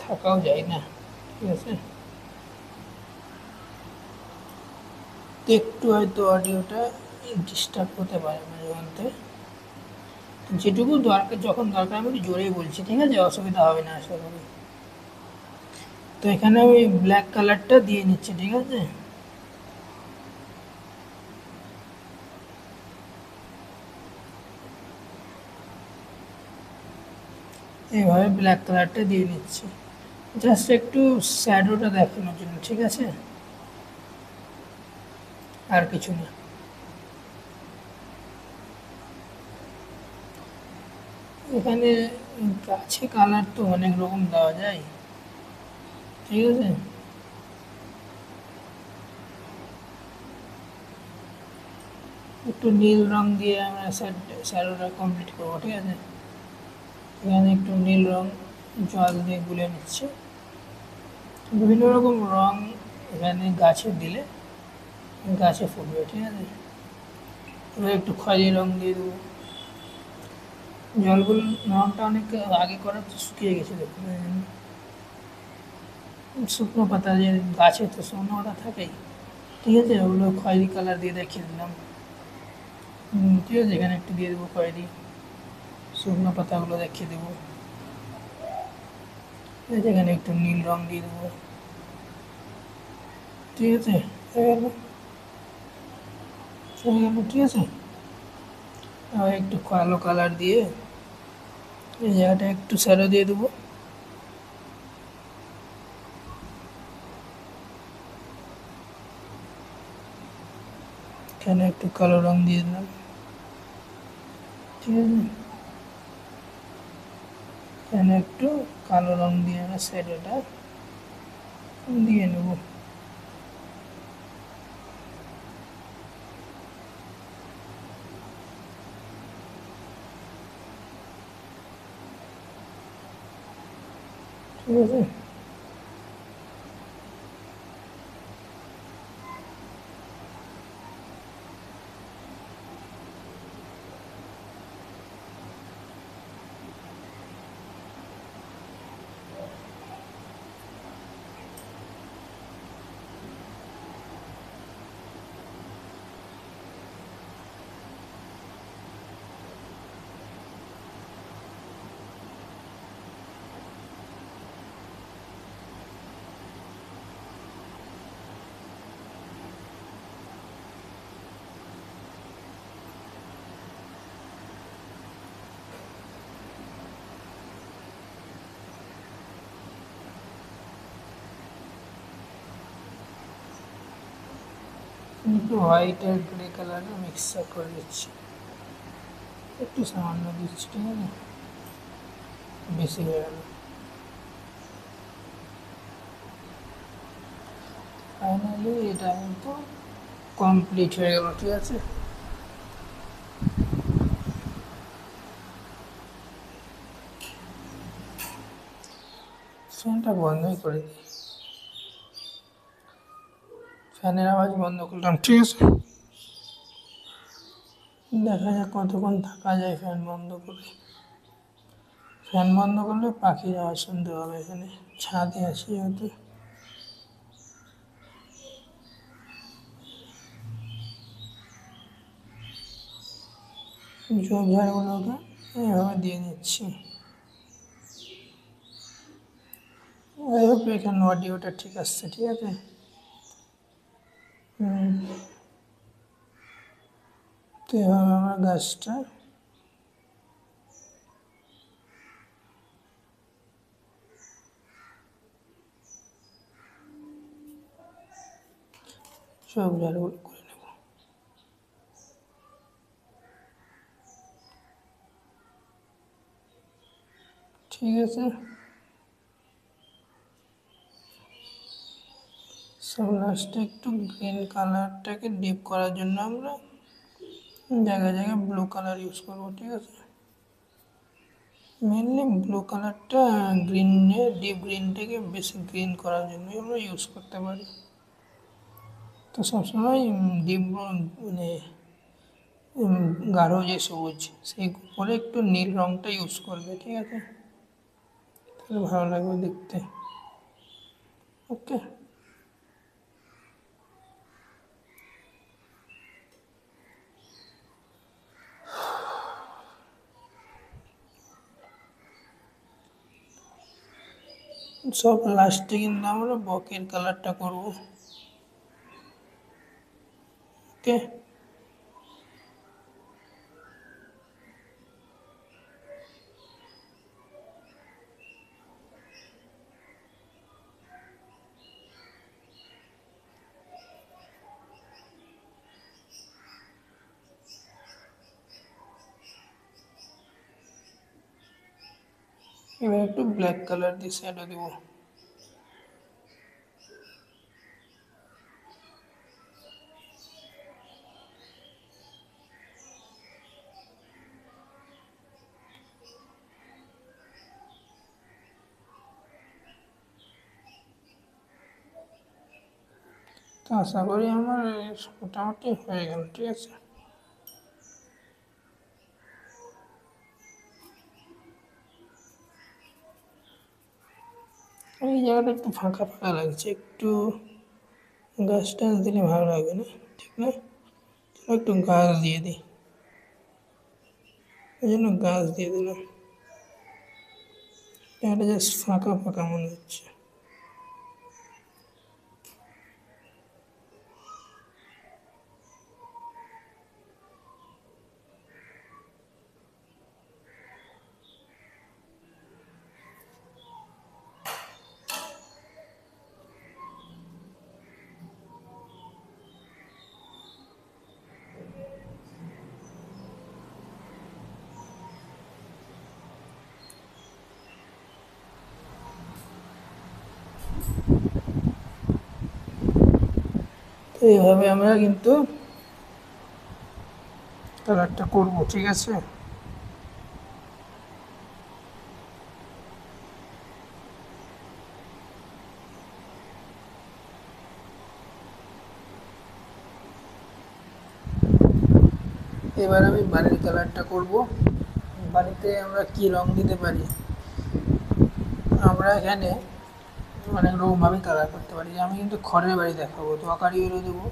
থাকাও যায় না, ঠিক আছে। তো একটু হয়তো অডিওটা ডিস্টার্ব হতে পারে মাঝে মধ্যে। যেটুকু দরকার, যখন দরকার আমি একটু জোরেই বলছি, ঠিক আছে, অসুবিধা হবে না আশা করি। তো এখানে আমি ব্ল্যাক কালারটা দিয়ে নিচ্ছি, ঠিক আছে। এইভাবে ব্ল্যাক কালারটা দিয়ে নিচ্ছি, জাস্ট একটু শ্যাডোটা দেখানোর জন্য, ঠিক আছে, আর কিছু না। এখানে গাছে কালার তো অনেক রকম দেওয়া যায়। ঠিক আছে। একটু নীল রং দিয়ে আমরা শ্যাডোটা কমপ্লিট করবো, ঠিক আছে। এখানে একটু নীল রং জল দিয়ে গুলে নিচ্ছে। বিভিন্ন রকম রং এখানে গাছে দিলে গাছে ফুটবে, ঠিক আছে। এবার একটু খয়েরি রং দিয়ে দেবো। জলগুলো রংটা অনেক আগে করা তো শুকিয়ে গেছে, দেখুন শুকনো পাতা যে গাছে তো শুকনো পাতা থাকেই, ঠিক আছে। ওগুলো খয়েরি কালার দিয়ে দেখিয়ে দিলাম। ঠিক আছে, এখানে একটু দিয়ে দেবো খয়েরি, শুকনো পাতাগুলো দেখিয়ে দেবো। ঠিক আছে, এখানে একটু নীল রং দিয়ে দেবো, ঠিক আছে। হয়ে গেল, হয়ে গেল, ঠিক আছে। আর একটু কালো কালার দিয়ে এই জায়গাটা একটু শ্যাডো দিয়ে দেবো। এখানে একটু কালো রং দিয়ে দিলাম, ঠিক আছে। এখানে একটু কালো রং দিয়ে আমরা শ্যাডোটা দিয়ে নেব। ঠিক আছে, একটু হোয়াইট আর গ্রে কালার মিক্সার করে দিচ্ছি, একটু সামান্য দিচ্ছি, ঠিক আছে। বেশি হয়ে গেল। ফাইনালি এটা কিন্তু কমপ্লিট হয়ে গেল, ঠিক আছে। ফ্যানটা বন্ধই করে দিই, ফ্যানের আওয়াজ বন্ধ করলাম, ঠিক আছে। দেখা যাক কতক্ষণ থাকা যায় ফ্যান বন্ধ করে। ফ্যান বন্ধ করলে পাখির আওয়াজ শুনতে হবে, এখানে ছাদে আছি যেহেতু। ঝোপঝাড়গুলোকে এইভাবে দিয়ে নিচ্ছি। যাই হোক, এখানে অডিওটা ঠিক আসছে, ঠিক আছে। তো এভাবে আমার গাছটা ঝোপঝাড়গুলো করে নেব, ঠিক আছে। সব লাস্টে একটু গ্রিন কালারটাকে ডিপ করার জন্য আমরা জায়গায় জায়গায় ব্লু কালার ইউজ করবো, ঠিক আছে। মেনলি ব্লু কালারটা গ্রিনে ডিপ গ্রিনটাকে বেশি গ্রিন করার জন্য আমরা ইউজ করতে পারি। তো সবসময় ডিপ মানে গাঢ় যে সবুজ সেই উপরে একটু নীল রঙটা ইউজ করবে, ঠিক আছে। তাহলে ভালো লাগবে দেখতে, ওকে। সব লাস্টে কিন্তু আমরা বকের কালারটা করবো, ওকে। এবার একটু ব্ল্যাক কালার দিয়ে শ্যাডো দেবো। তো আশা করি আমার মোটামুটি হয়ে গেল, ঠিক আছে। এই জায়গাটা একটু ফাঁকা ফাঁকা লাগছে, একটু গাছ টাছ দিলে ভালো লাগবে না, ঠিক না? চলো একটু গাছ দিয়ে দিই, ওই জন্য গাছ দিয়ে দিলাম। জায়গাটা জাস্ট ফাঁকা ফাঁকা মনে হচ্ছে। তো এইভাবে আমরা কিন্তু কালারটা করবো, ঠিক আছে। এবার আমি বাড়ির কালারটা করব। বাড়িতে আমরা কি রং দিতে পারি, আমরা এখানে অনেক রকমভাবে কালার করতে পারি। আমি কিন্তু খড়ের বাড়ি দেখাবো, তো আকারি ইয়েলো দেবো,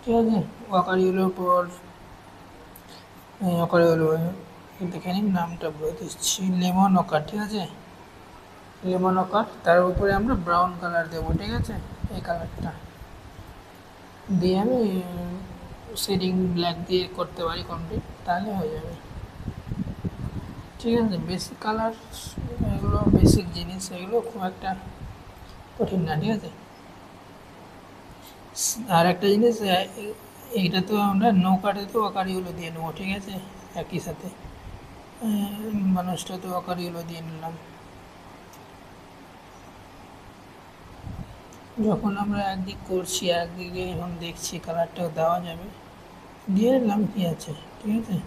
ঠিক আছে। আকারি ইয়েলোর পর আকারি ইয়েলো দেখে নিন, নামটা বলে দিচ্ছি, লেমন ওকার, ঠিক আছে। লেমন ওকার, তার উপরে আমরা ব্রাউন কালার দেবো, ঠিক আছে। এই কালারটা দিয়ে আমি শেডিং ব্ল্যাক দিয়ে করতে পারি কমপ্লিট, তাহলে হয়ে যাবে, ঠিক আছে। বেসিক কালার, এগুলো বেসিক জিনিস, এগুলো খুব একটা কঠিন না, ঠিক আছে। আর একটা জিনিস, এইটা তো আমরা নৌকাটা তো আকারিগুলো দিয়ে নেবো, ঠিক আছে, একই সাথে। মানুষটা তো আকারিগুলো দিয়ে নিলাম। যখন আমরা একদিক করছি, একদিকে যখন দেখছি কালারটাও দেওয়া যাবে, দিয়ে নিলাম, কি আছে, ঠিক আছে।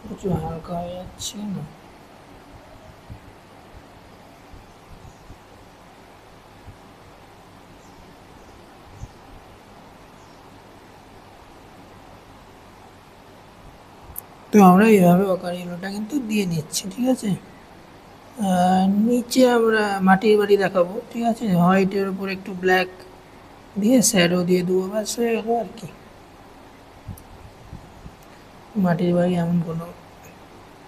প্রচুর হালকা হয়ে যাচ্ছে না। তো আমরা এইভাবে অকারিগুলোটা কিন্তু দিয়ে নিচ্ছি, ঠিক আছে। নিচে আমরা মাটির বাড়ি দেখাবো, ঠিক আছে। হোয়াইটের উপর একটু ব্ল্যাক দিয়ে শ্যাডো দিয়ে দেবো, ব্যাস হয়ে গেলো আর কি। মাটির বাড়ি এমন কোনো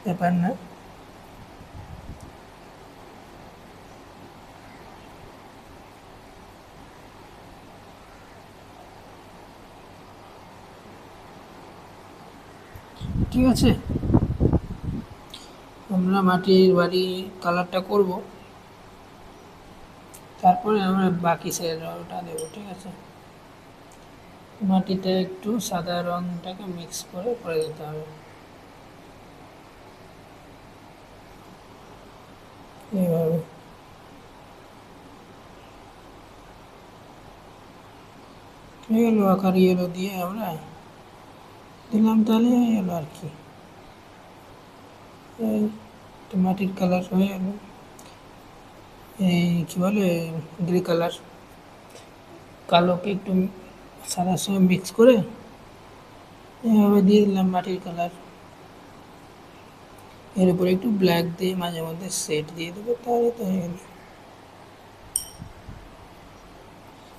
ব্যাপার না। ঠিক আছে, আমরা মাটির বাড়ি কালারটা করব, তারপরে আমরা বাকি শ্যাডোটা দেবো, ঠিক আছে। মাটিতে একটু সাদা রঙটাকে মিক্স করে করে দিতে হবে, এইভাবে। হয়ে গেলো, আকার ইয়েলো দিয়ে আমরা দিলাম, তাহলে হয়ে গেলো আর কি। এই মাটির কালার হয়ে গেল, এই কী বলে গ্রে কালার, কালোকে একটু সাদার সঙ্গে মিক্স করে এইভাবে দিয়ে দিলাম মাটির কালার। এর উপরে একটু ব্ল্যাক দিয়ে মাঝে মধ্যে সেট দিয়ে দেবো, তাহলে তো হয়ে গেল।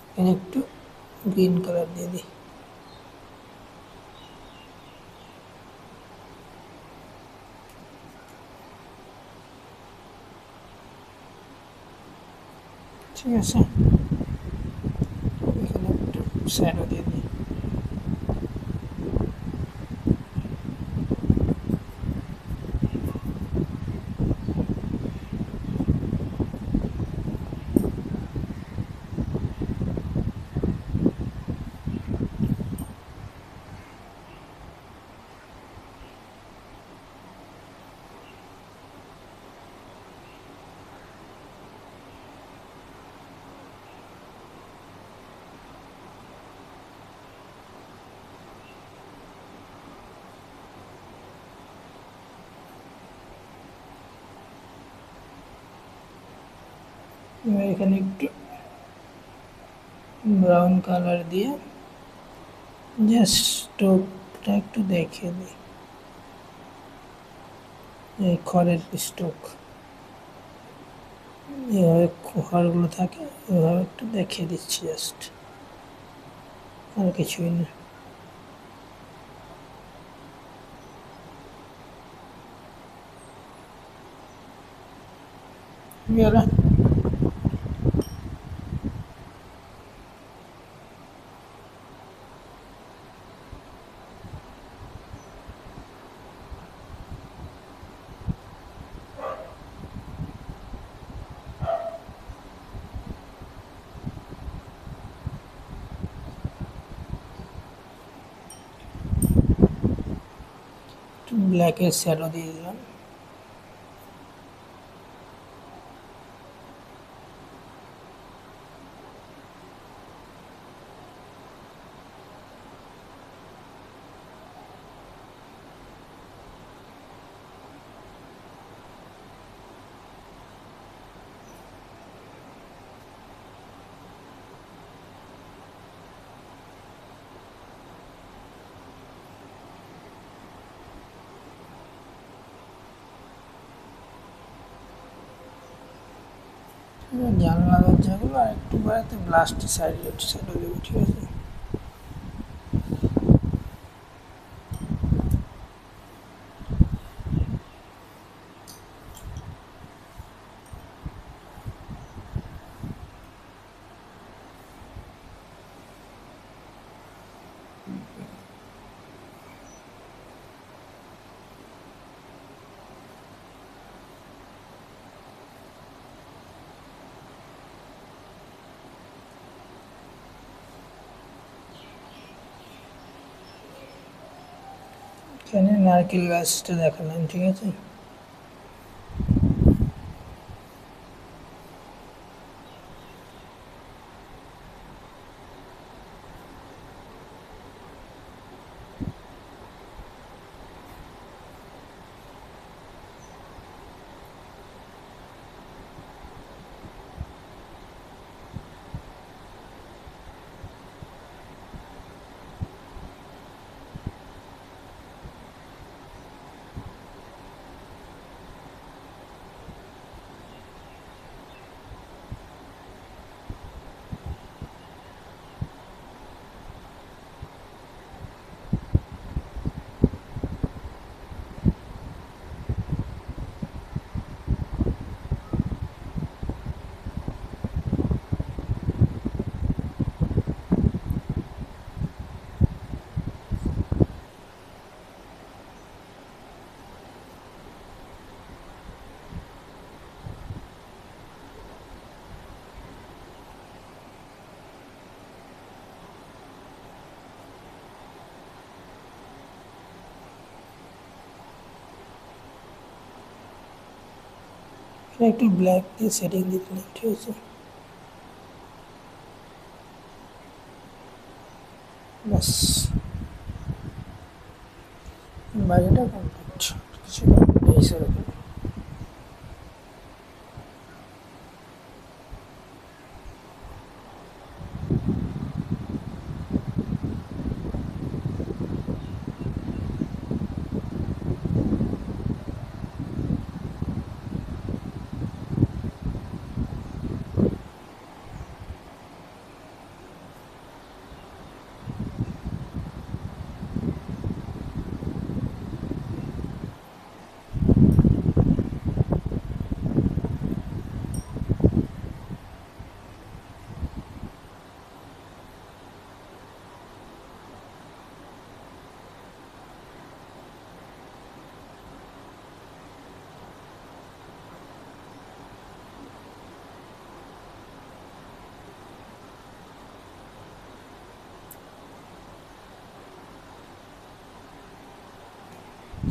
এখানে একটু গ্রিন কালার দিয়ে দিই, ঠিক আছে। এখানে একটু শ্যাডো দিয়ে দিই। এবার এখানে একটু ব্রাউন কালার দিয়ে জাস্ট স্টোকটা একটু দেখে দিই, এই খড়ের স্টোক এভাবে খড়গুলো থাকে, এভাবে একটু দেখিয়ে দিচ্ছি জাস্ট, আর কিছুই না। গেল। একটু ব্ল্যাকের শ্যাডো দিয়ে দিলাম। জানলা দরজাগুলো আর একটু বাড়াতে ব্লাস্টের সাইডে শ্যাডো দেবো, ঠিক আছে। এখানে নারকেল গাছটা দেখালাম, ঠিক আছে। একটু ব্ল্যাক দিয়ে সেটিং দিয়ে দিলাম, ঠিক আছে। বাস, বাইরেটা কমপ্লিট, কিছু এই সেরকম।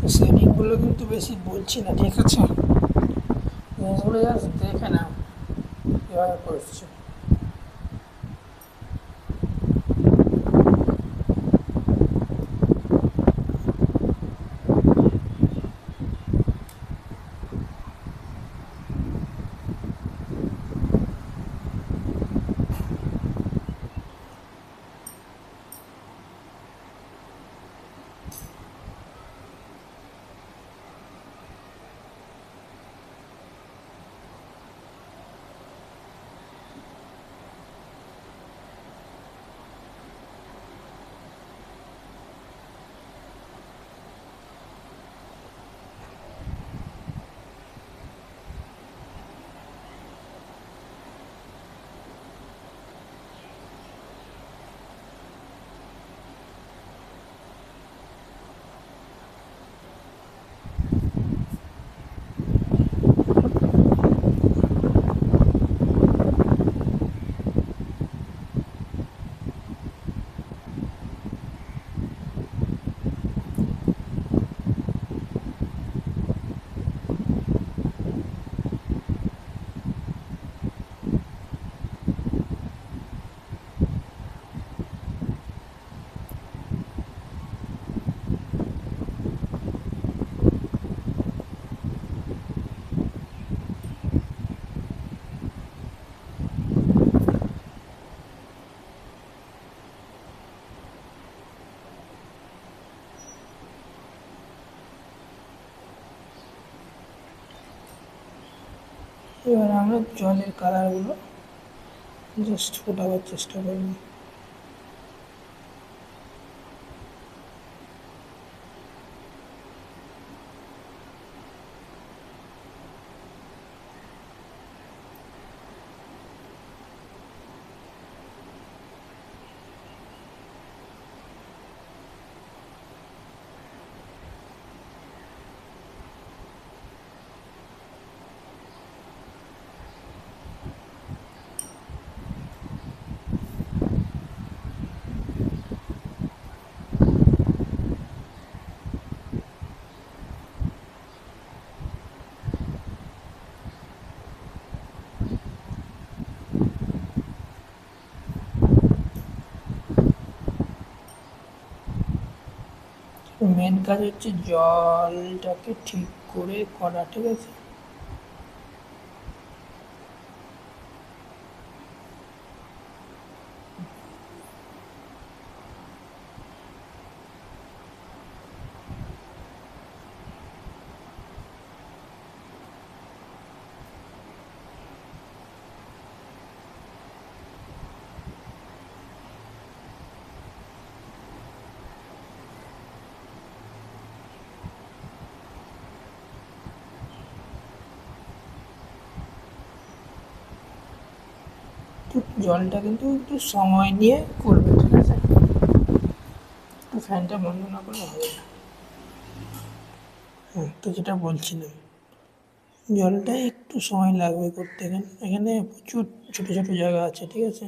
তো সেটিংগুলো কিন্তু বেশি বলছি না, ঠিক আছে। জিনিসগুলো জাস্ট দেখে নাও কীভাবে করছে। এবার আমরা জলের কালারগুলো জাস্ট ফোটাবার চেষ্টা করব। মেন কাজ হচ্ছে জলটাকে ঠিক করে করা, ঠিক আছে। তো জলটা কিন্তু একটু সময় নিয়ে করবে, ঠিক আছে। একটু ফ্যানটা বন্ধ না করলে হবে না। হ্যাঁ, তো যেটা বলছিলাম, জলটা একটু সময় লাগবে করতে। এখানে প্রচুর ছোটো ছোটো জায়গা আছে, ঠিক আছে।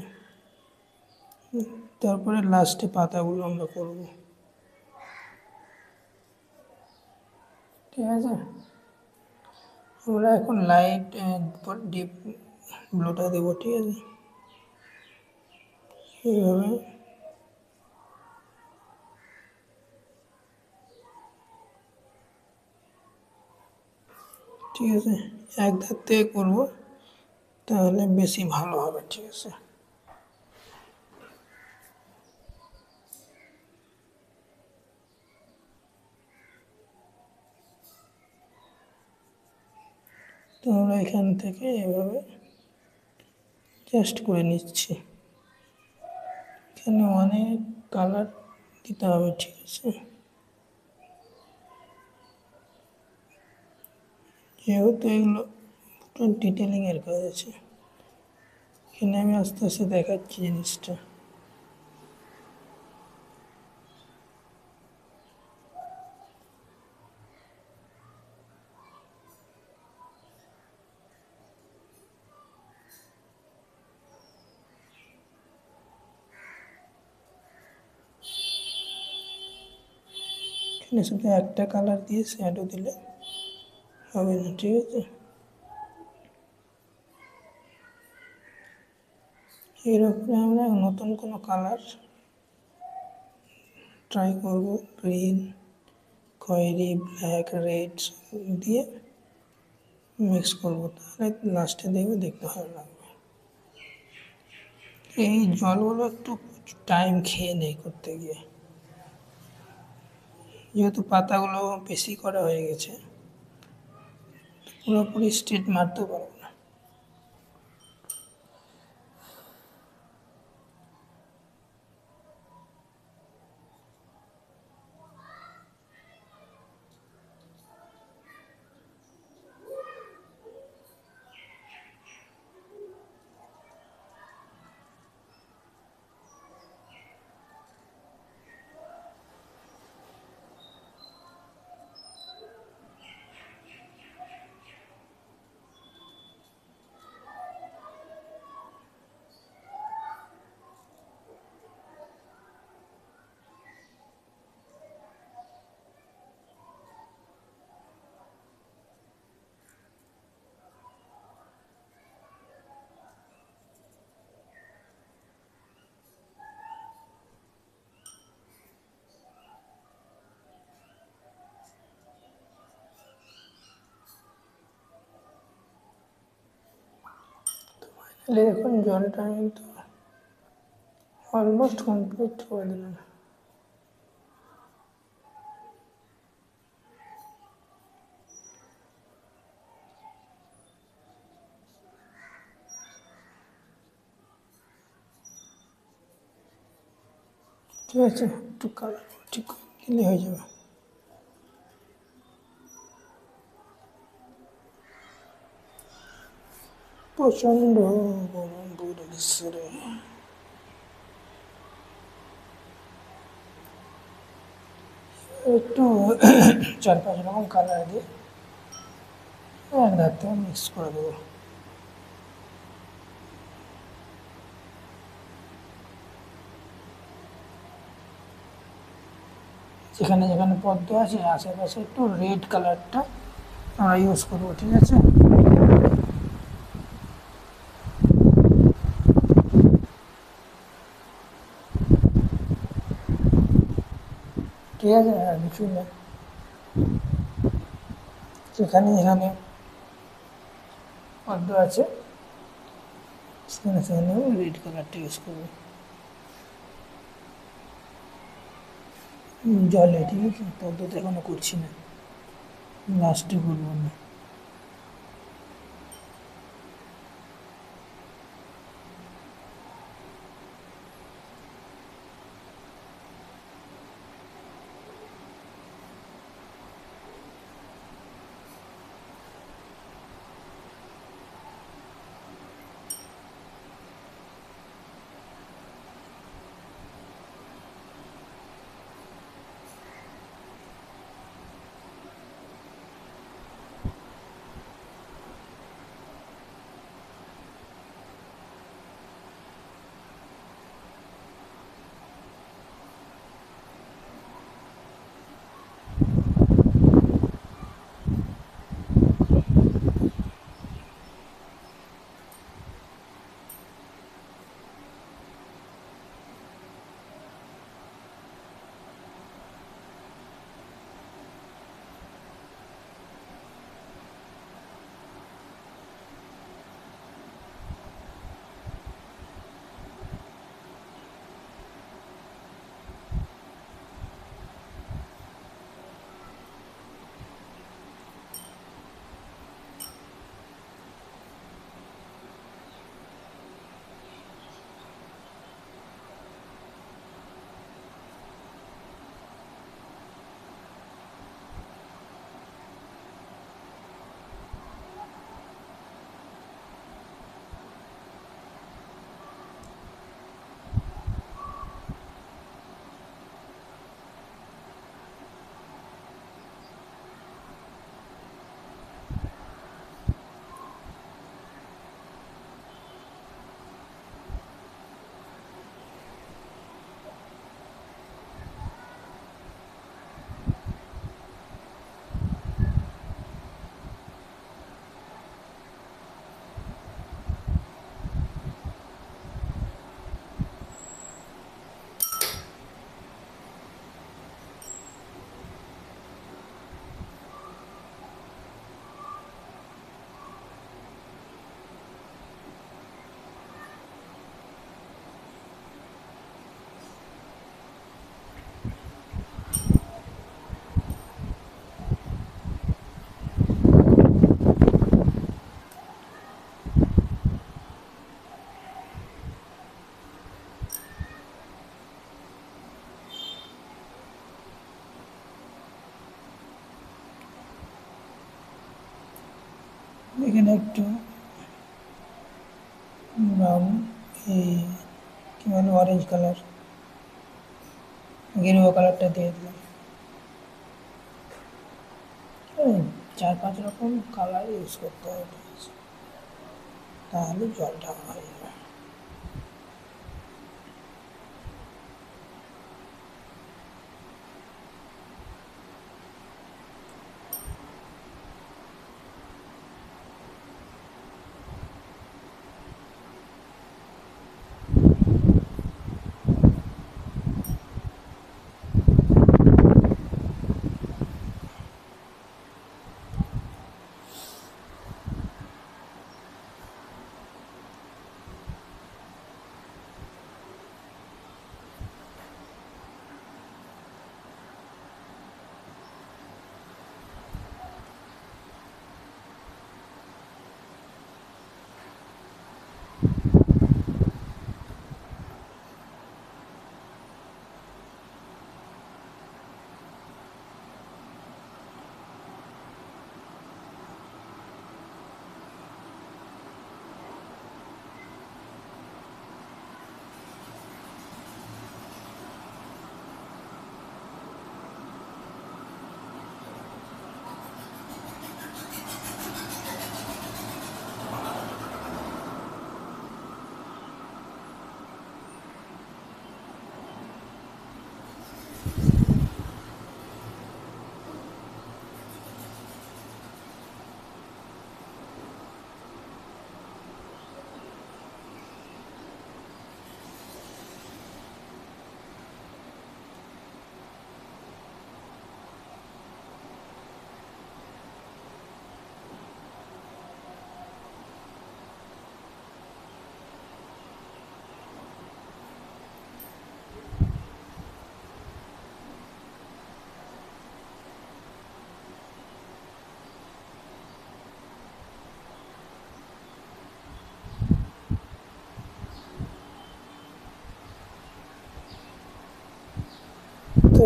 তারপরে লাস্টে পাতাগুলো আমরা করব, ঠিক আছে। আমরা এখন লাইট ডিপ ব্লুটা দেবো, ঠিক আছে। এইভাবে ঠিক আছে, এক ধার থেকে করবো তাহলে বেশি ভালো হবে, ঠিক আছে। তো আমরা এখান থেকে এভাবে জাস্ট করে নিচ্ছি। এখানে অনেক কালার দিতে হবে, ঠিক আছে। যেহেতু এগুলো একটু ডিটেলিংয়ের কাজ আছে, এখানে আমি আস্তে আস্তে দেখাচ্ছি জিনিসটা। এখানে শুধু একটা কালার দিয়ে শ্যাডো দিলে হবে না, ঠিক আছে। এর উপরে আমরা নতুন কোনো কালার ট্রাই করব, গ্রিন, খয়েরি, ব্ল্যাক, রেড দিয়ে মিক্স করবো, তাহলে লাস্টে দেখবে দেখতে ভালো লাগবে। এই জলগুলো একটু টাইম খেয়ে নেয় করতে গিয়ে, যেহেতু পাতাগুলো বেশি করা হয়ে গেছে, পুরোপুরি স্ট্রেট মারতে পারবো না। তাহলে এখন জলটা কিন্তু অলমোস্ট কমপ্লিট করে দিলাম। ঠিক আছে, একটু কালার ঠিক দিলে হয়ে যাবে। প্রচণ্ড গরম পড়ে গেছে রে। একটু 4-5 রকম কালার দিয়ে এক ধাতে মিক্স করে দেবো। যেখানে যেখানে পদ্ম আছে আশেপাশে একটু রেড কালারটা আমরা ইউজ করবো, ঠিক আছে। ঠিক আছে, আর কিছু না, যেখানে যেখানে পদ্ম আছে সেখানে সেখানে রেড কালারটা ইউজ করবো জলে, ঠিক আছে। পদ্মতে এখনো করছি না, লাস্টে করবো না। এখানে একটু ব্রাউন, এই কি বলে অরেঞ্জ কালার, গেরুয়া কালারটা দিয়ে দিলাম। 4-5 রকম কালার ইউজ করতে হবে, ঠিক আছে, তাহলে জলটা হয়ে যাবে।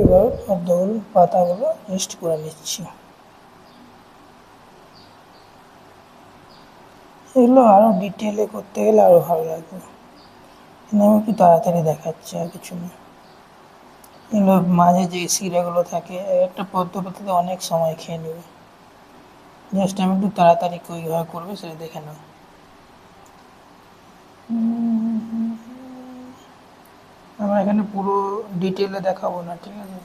এবার পদ্মগুলো পাতাগুলো পেস্ট করে নিচ্ছি। এগুলো আরও ডিটেলে করতে গেলে আরও ভালো লাগবে, কিন্তু আমি একটু তাড়াতাড়ি দেখাচ্ছি, আর কিছু না। এগুলো মাঝে যে শিরাগুলো থাকে, একটা পদ্ম পাতাতে অনেক সময় খেয়ে নেবে। জাস্ট আমি একটু তাড়াতাড়ি কীভাবে করবে সেটা দেখে নাও। আমরা এখানে পুরো ডিটেলে দেখাবো না, ঠিক আছে,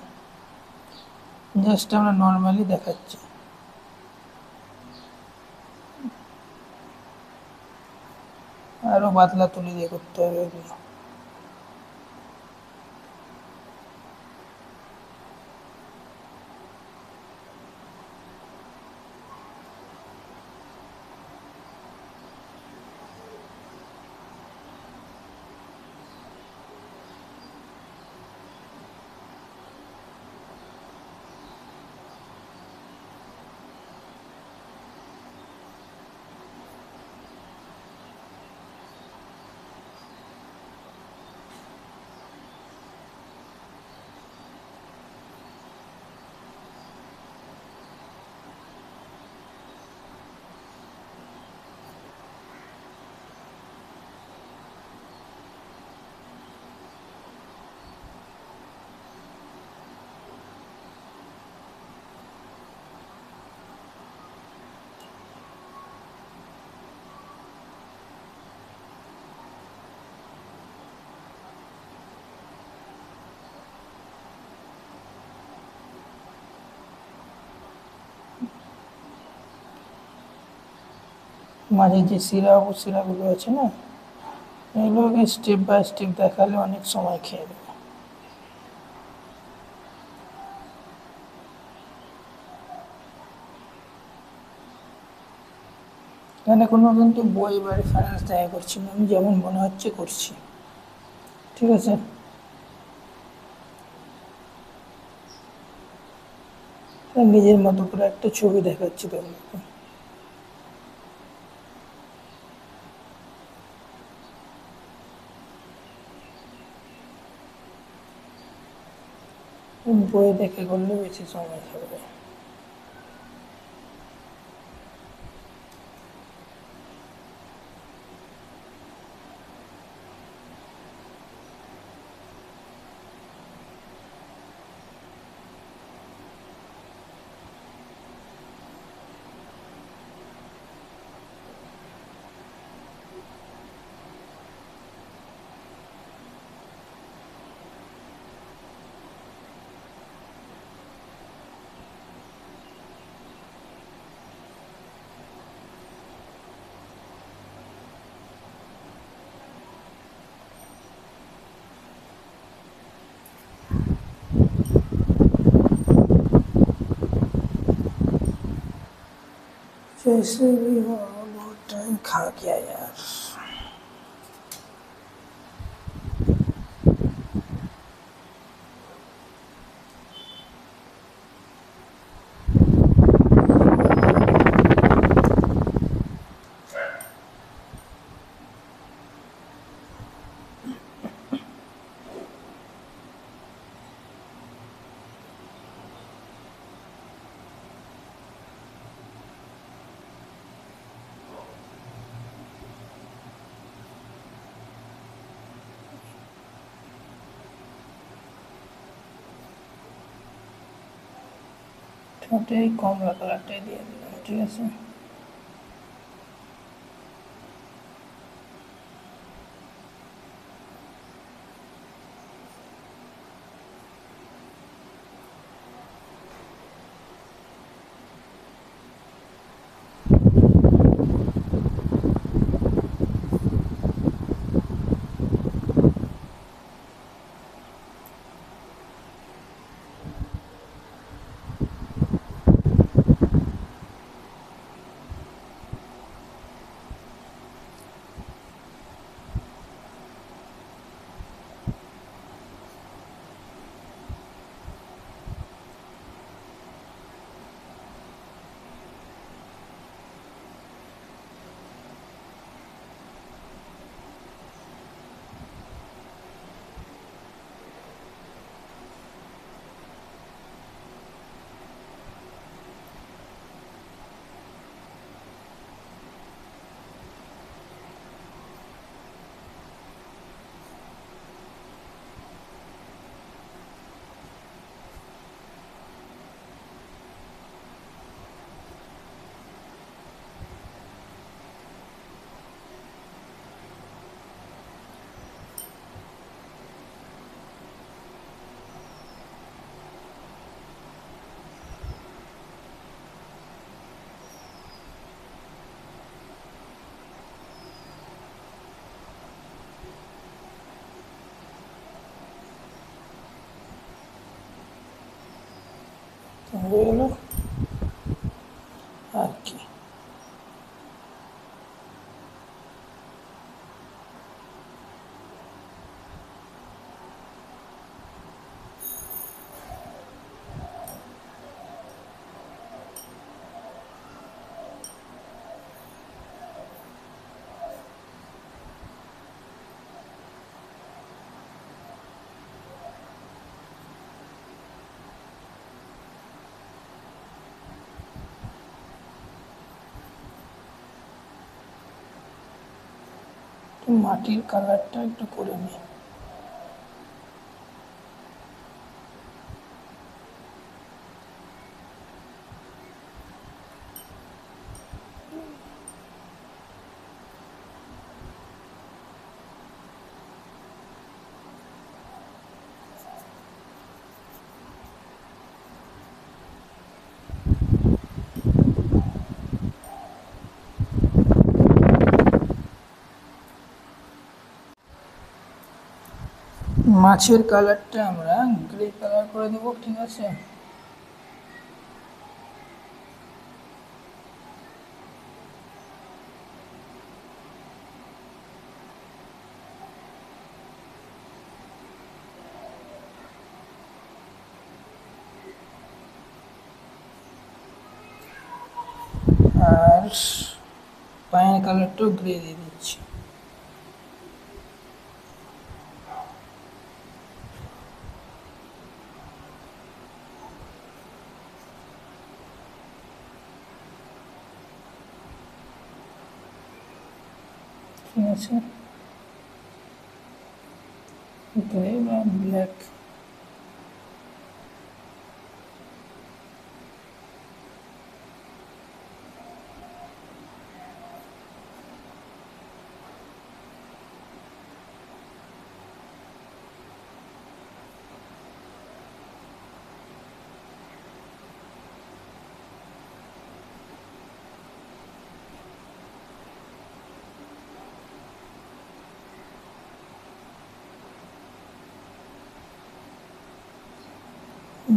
জাস্ট আমরা নর্মালি দেখাচ্ছি। আরও পাতলা তুলি দিয়ে করতে হবে এগুলো। মাঝে যে শিরাগুলো আছে না, এগুলোকে স্টেপ বাই স্টেপ দেখালে অনেক সময় খেয়ে নেবে। এখানে কোনো কিন্তু বই বা রেফারেন্স দেখা করছি না, আমি যেমন মনে হচ্ছে করছি, ঠিক আছে। নিজের মতো করে একটা ছবি দেখাচ্ছি তোমাকে। বই দেখে করলে বেশি সময় খাবে। जैसे भी हो, बहुत टाइम खा गया यार। ঠোঁটে কমলা কালারটাই দিয়ে দিলাম, ঠিক আছে। হয়ে গেল আর কি। মাটির কালারটা একটু করে নিই। মাছের কালারটা আমরা গ্রে কালার করে দেবো, ঠিক আছে। আর পায়ের কালারটাও গ্রে দিয়ে দিচ্ছি। ঠিক আছে, গ্রে বা ব্ল্যাক।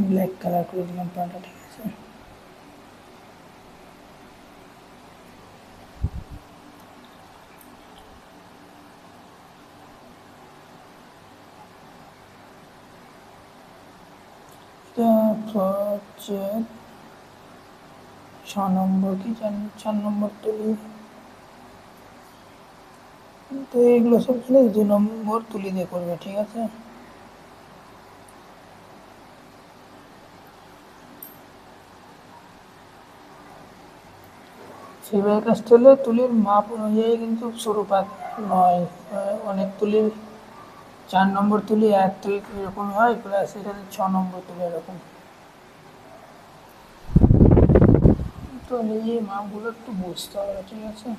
ব্ল্যাক কালার করে দিলাম পাটা, ঠিক আছে। হচ্ছে 6 নম্বর কি 4 নম্বর তুলি, তো এগুলো সব 2 নম্বর তুলি দিয়ে করবে, ঠিক আছে। সেভাবে কাজটা হলে তুলির মাপ অনুযায়ী কিন্তু সরু পাত নয়, অনেক তুলির 4 নম্বর তুলি 1 তুলি এরকম হয়, প্লাস এখানে 6 নম্বর তুলি এরকম। তো নিজে মাপগুলো একটু বুঝতে হবে, ঠিক আছে।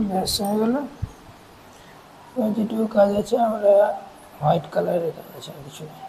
ব্যাস হয়ে গেল। যেটুকু কাজ আছে আমরা হোয়াইট কালারের কাজ আছে, আর কিছু নেই।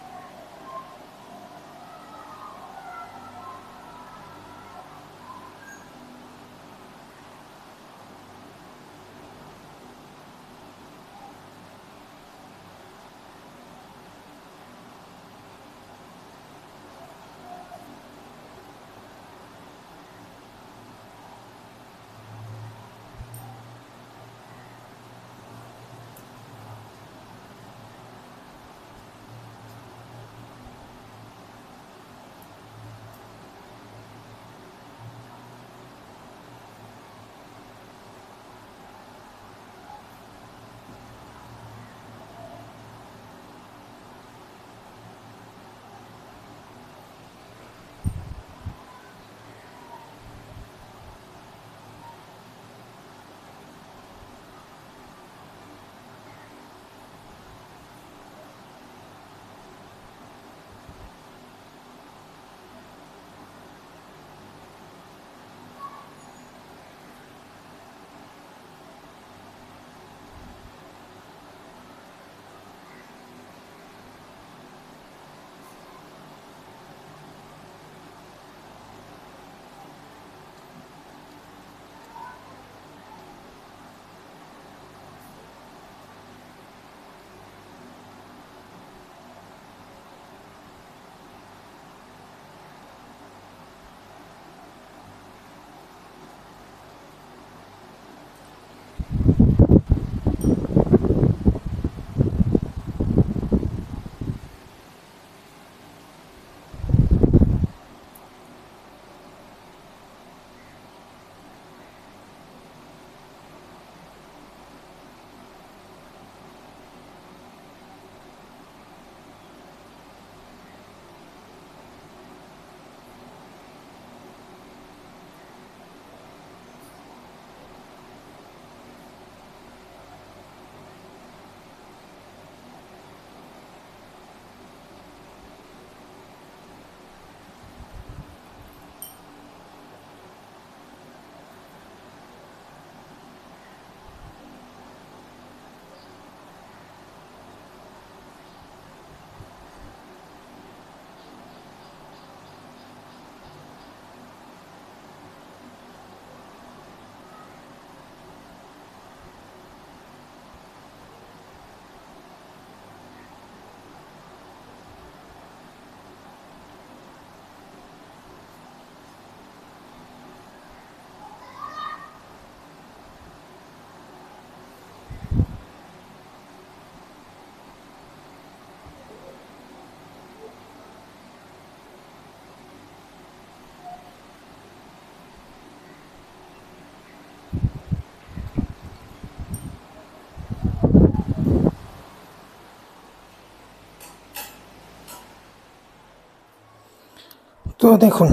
তো দেখুন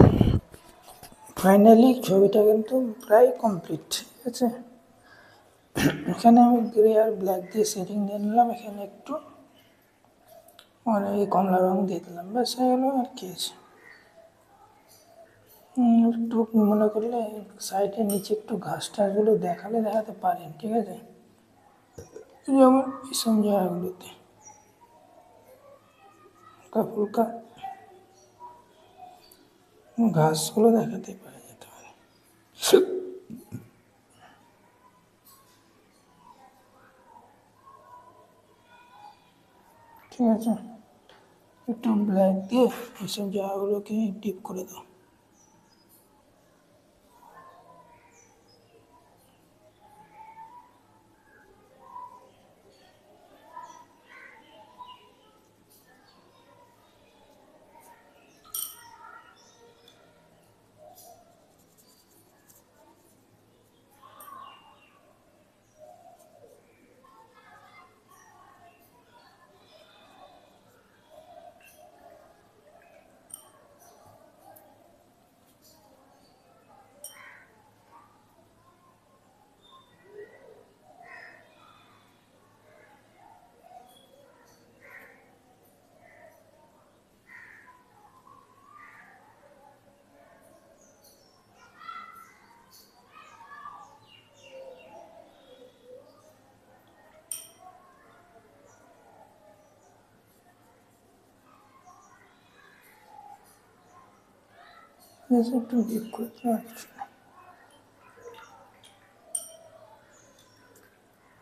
ফাইনালি ছবিটা কিন্তু প্রায় কমপ্লিট, ঠিক আছে। এখানে আমি গ্রে আর ব্ল্যাক দিয়ে শেডিং দিয়ে নিলাম, এখানে একটু এই কমলা রং দিয়ে দিলাম, ব্যাস হয়ে গেল। আর কি আছে, একটু মনে করলে সাইডে নিচে একটু ঘাস টাসগুলো দেখাতে পারেন, ঠিক আছে। যেমন এইসব জায়গাগুলোতে হালকা ফুলকা ঘাসগুলো দেখাতে পারে যেতে পারে। ঠিক আছে, একটু ব্ল্যাক দিয়ে এইসব জায়গাগুলোকে ডিপ করে দাও। একটু ডিপ করে দেওয়া।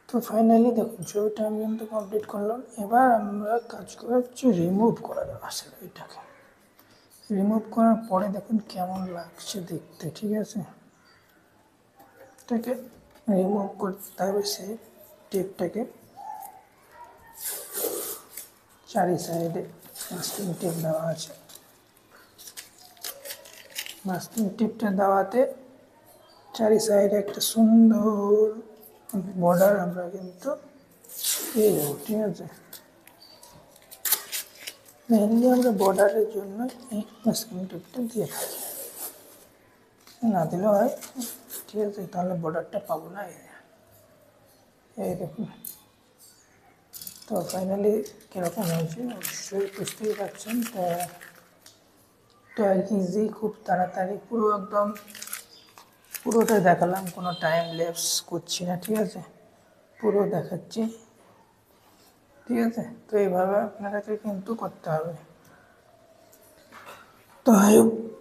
তো ফাইনালি দেখুন ছবিটা আমি কিন্তু কমপ্লিট করলাম। এবার আমরা কাজ করে হচ্ছে রিমুভ করে দেবো আসলে এটাকে। রিমুভ করার পরে দেখুন কেমন লাগছে দেখতে, ঠিক আছে। এটাকে রিমুভ করতে হবে, সেই টেপটাকে চারি সাইডে মাস্কিং টেপ দেওয়া আছে। মাস্কিং টেপটা দেওয়াতে চারি সাইডে একটা সুন্দর বর্ডার আমরা কিন্তু পেয়ে যাবো, ঠিক আছে। মেনলি আমরা বর্ডারের জন্য এই মাস্কিং টেপটা দিয়ে থাকি, না দিলেও হয়, ঠিক আছে। তাহলে বর্ডারটা পাবো না। এই দেখুন, তো ফাইনালি কীরকম হয়েছে অবশ্যই বুঝতেই পারছেন। তো ইজি, খুব তাড়াতাড়ি পুরো একদম পুরোটা দেখালাম, কোনো টাইম ল্যাপস করছি না, ঠিক আছে। পুরো দেখাচ্ছি, ঠিক আছে। তো এইভাবে আপনাদেরকে কিন্তু করতে হবে। তো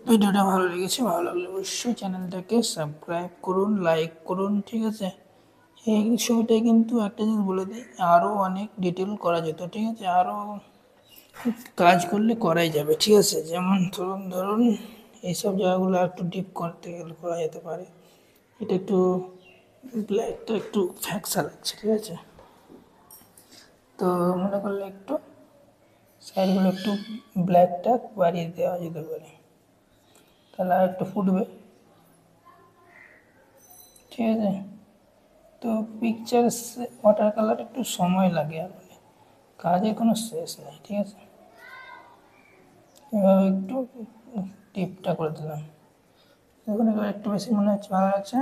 ভিডিওটা ভালো লেগেছে, ভালো লাগলে অবশ্যই চ্যানেলটাকে সাবস্ক্রাইব করুন, লাইক করুন, ঠিক আছে। এই ছবিটাই কিন্তু একটা জিনিস বলে দিই, আরও অনেক ডিটেল করা যেত, ঠিক আছে। আরও কাজ করলে করাই যাবে, ঠিক আছে। যেমন ধরুন এইসব জায়গাগুলো একটু ডিপ করতে গেলে করা যেতে পারে। এটা একটু ব্ল্যাকটা একটু ফ্যাকসা লাগছে, ঠিক আছে। তো মনে করলে একটু সাইডগুলো একটু ব্ল্যাকটা বাড়িয়ে দেওয়া যেতে পারে, তাহলে আর একটু ফুটবে, ঠিক আছে। তো পিকচার ওয়াটার কালার একটু সময় লাগে, আর কাজের কোনো শেষ নেই, ঠিক আছে। এভাবে একটু টিপটা করে দিলাম, দেখুন এবার একটু বেশি মনে হচ্ছে ভালো লাগছে।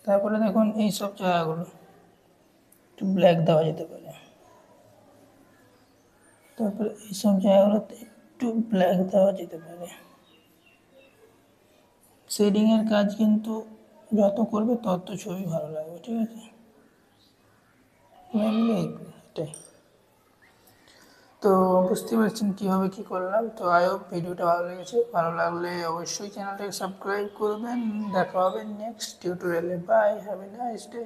তারপরে দেখুন এই সব জায়গাগুলো একটু ব্ল্যাক দেওয়া যেতে পারে। তারপরে এইসব জায়গাগুলোতে একটু ব্ল্যাক দেওয়া যেতে পারে। শেডিংয়ের কাজ কিন্তু যত করবে তত ছবি ভালো লাগবে, ঠিক আছে। মেনলি এটাই। তো বুঝতে পারছেন কীভাবে কী করলাম। তো আই হোপ ভিডিওটা ভালো লেগেছে, ভালো লাগলে অবশ্যই চ্যানেলটাকে সাবস্ক্রাইব করবেন। দেখা হবে নেক্সট টিউটোরিয়ালে। Bye, have a nice day.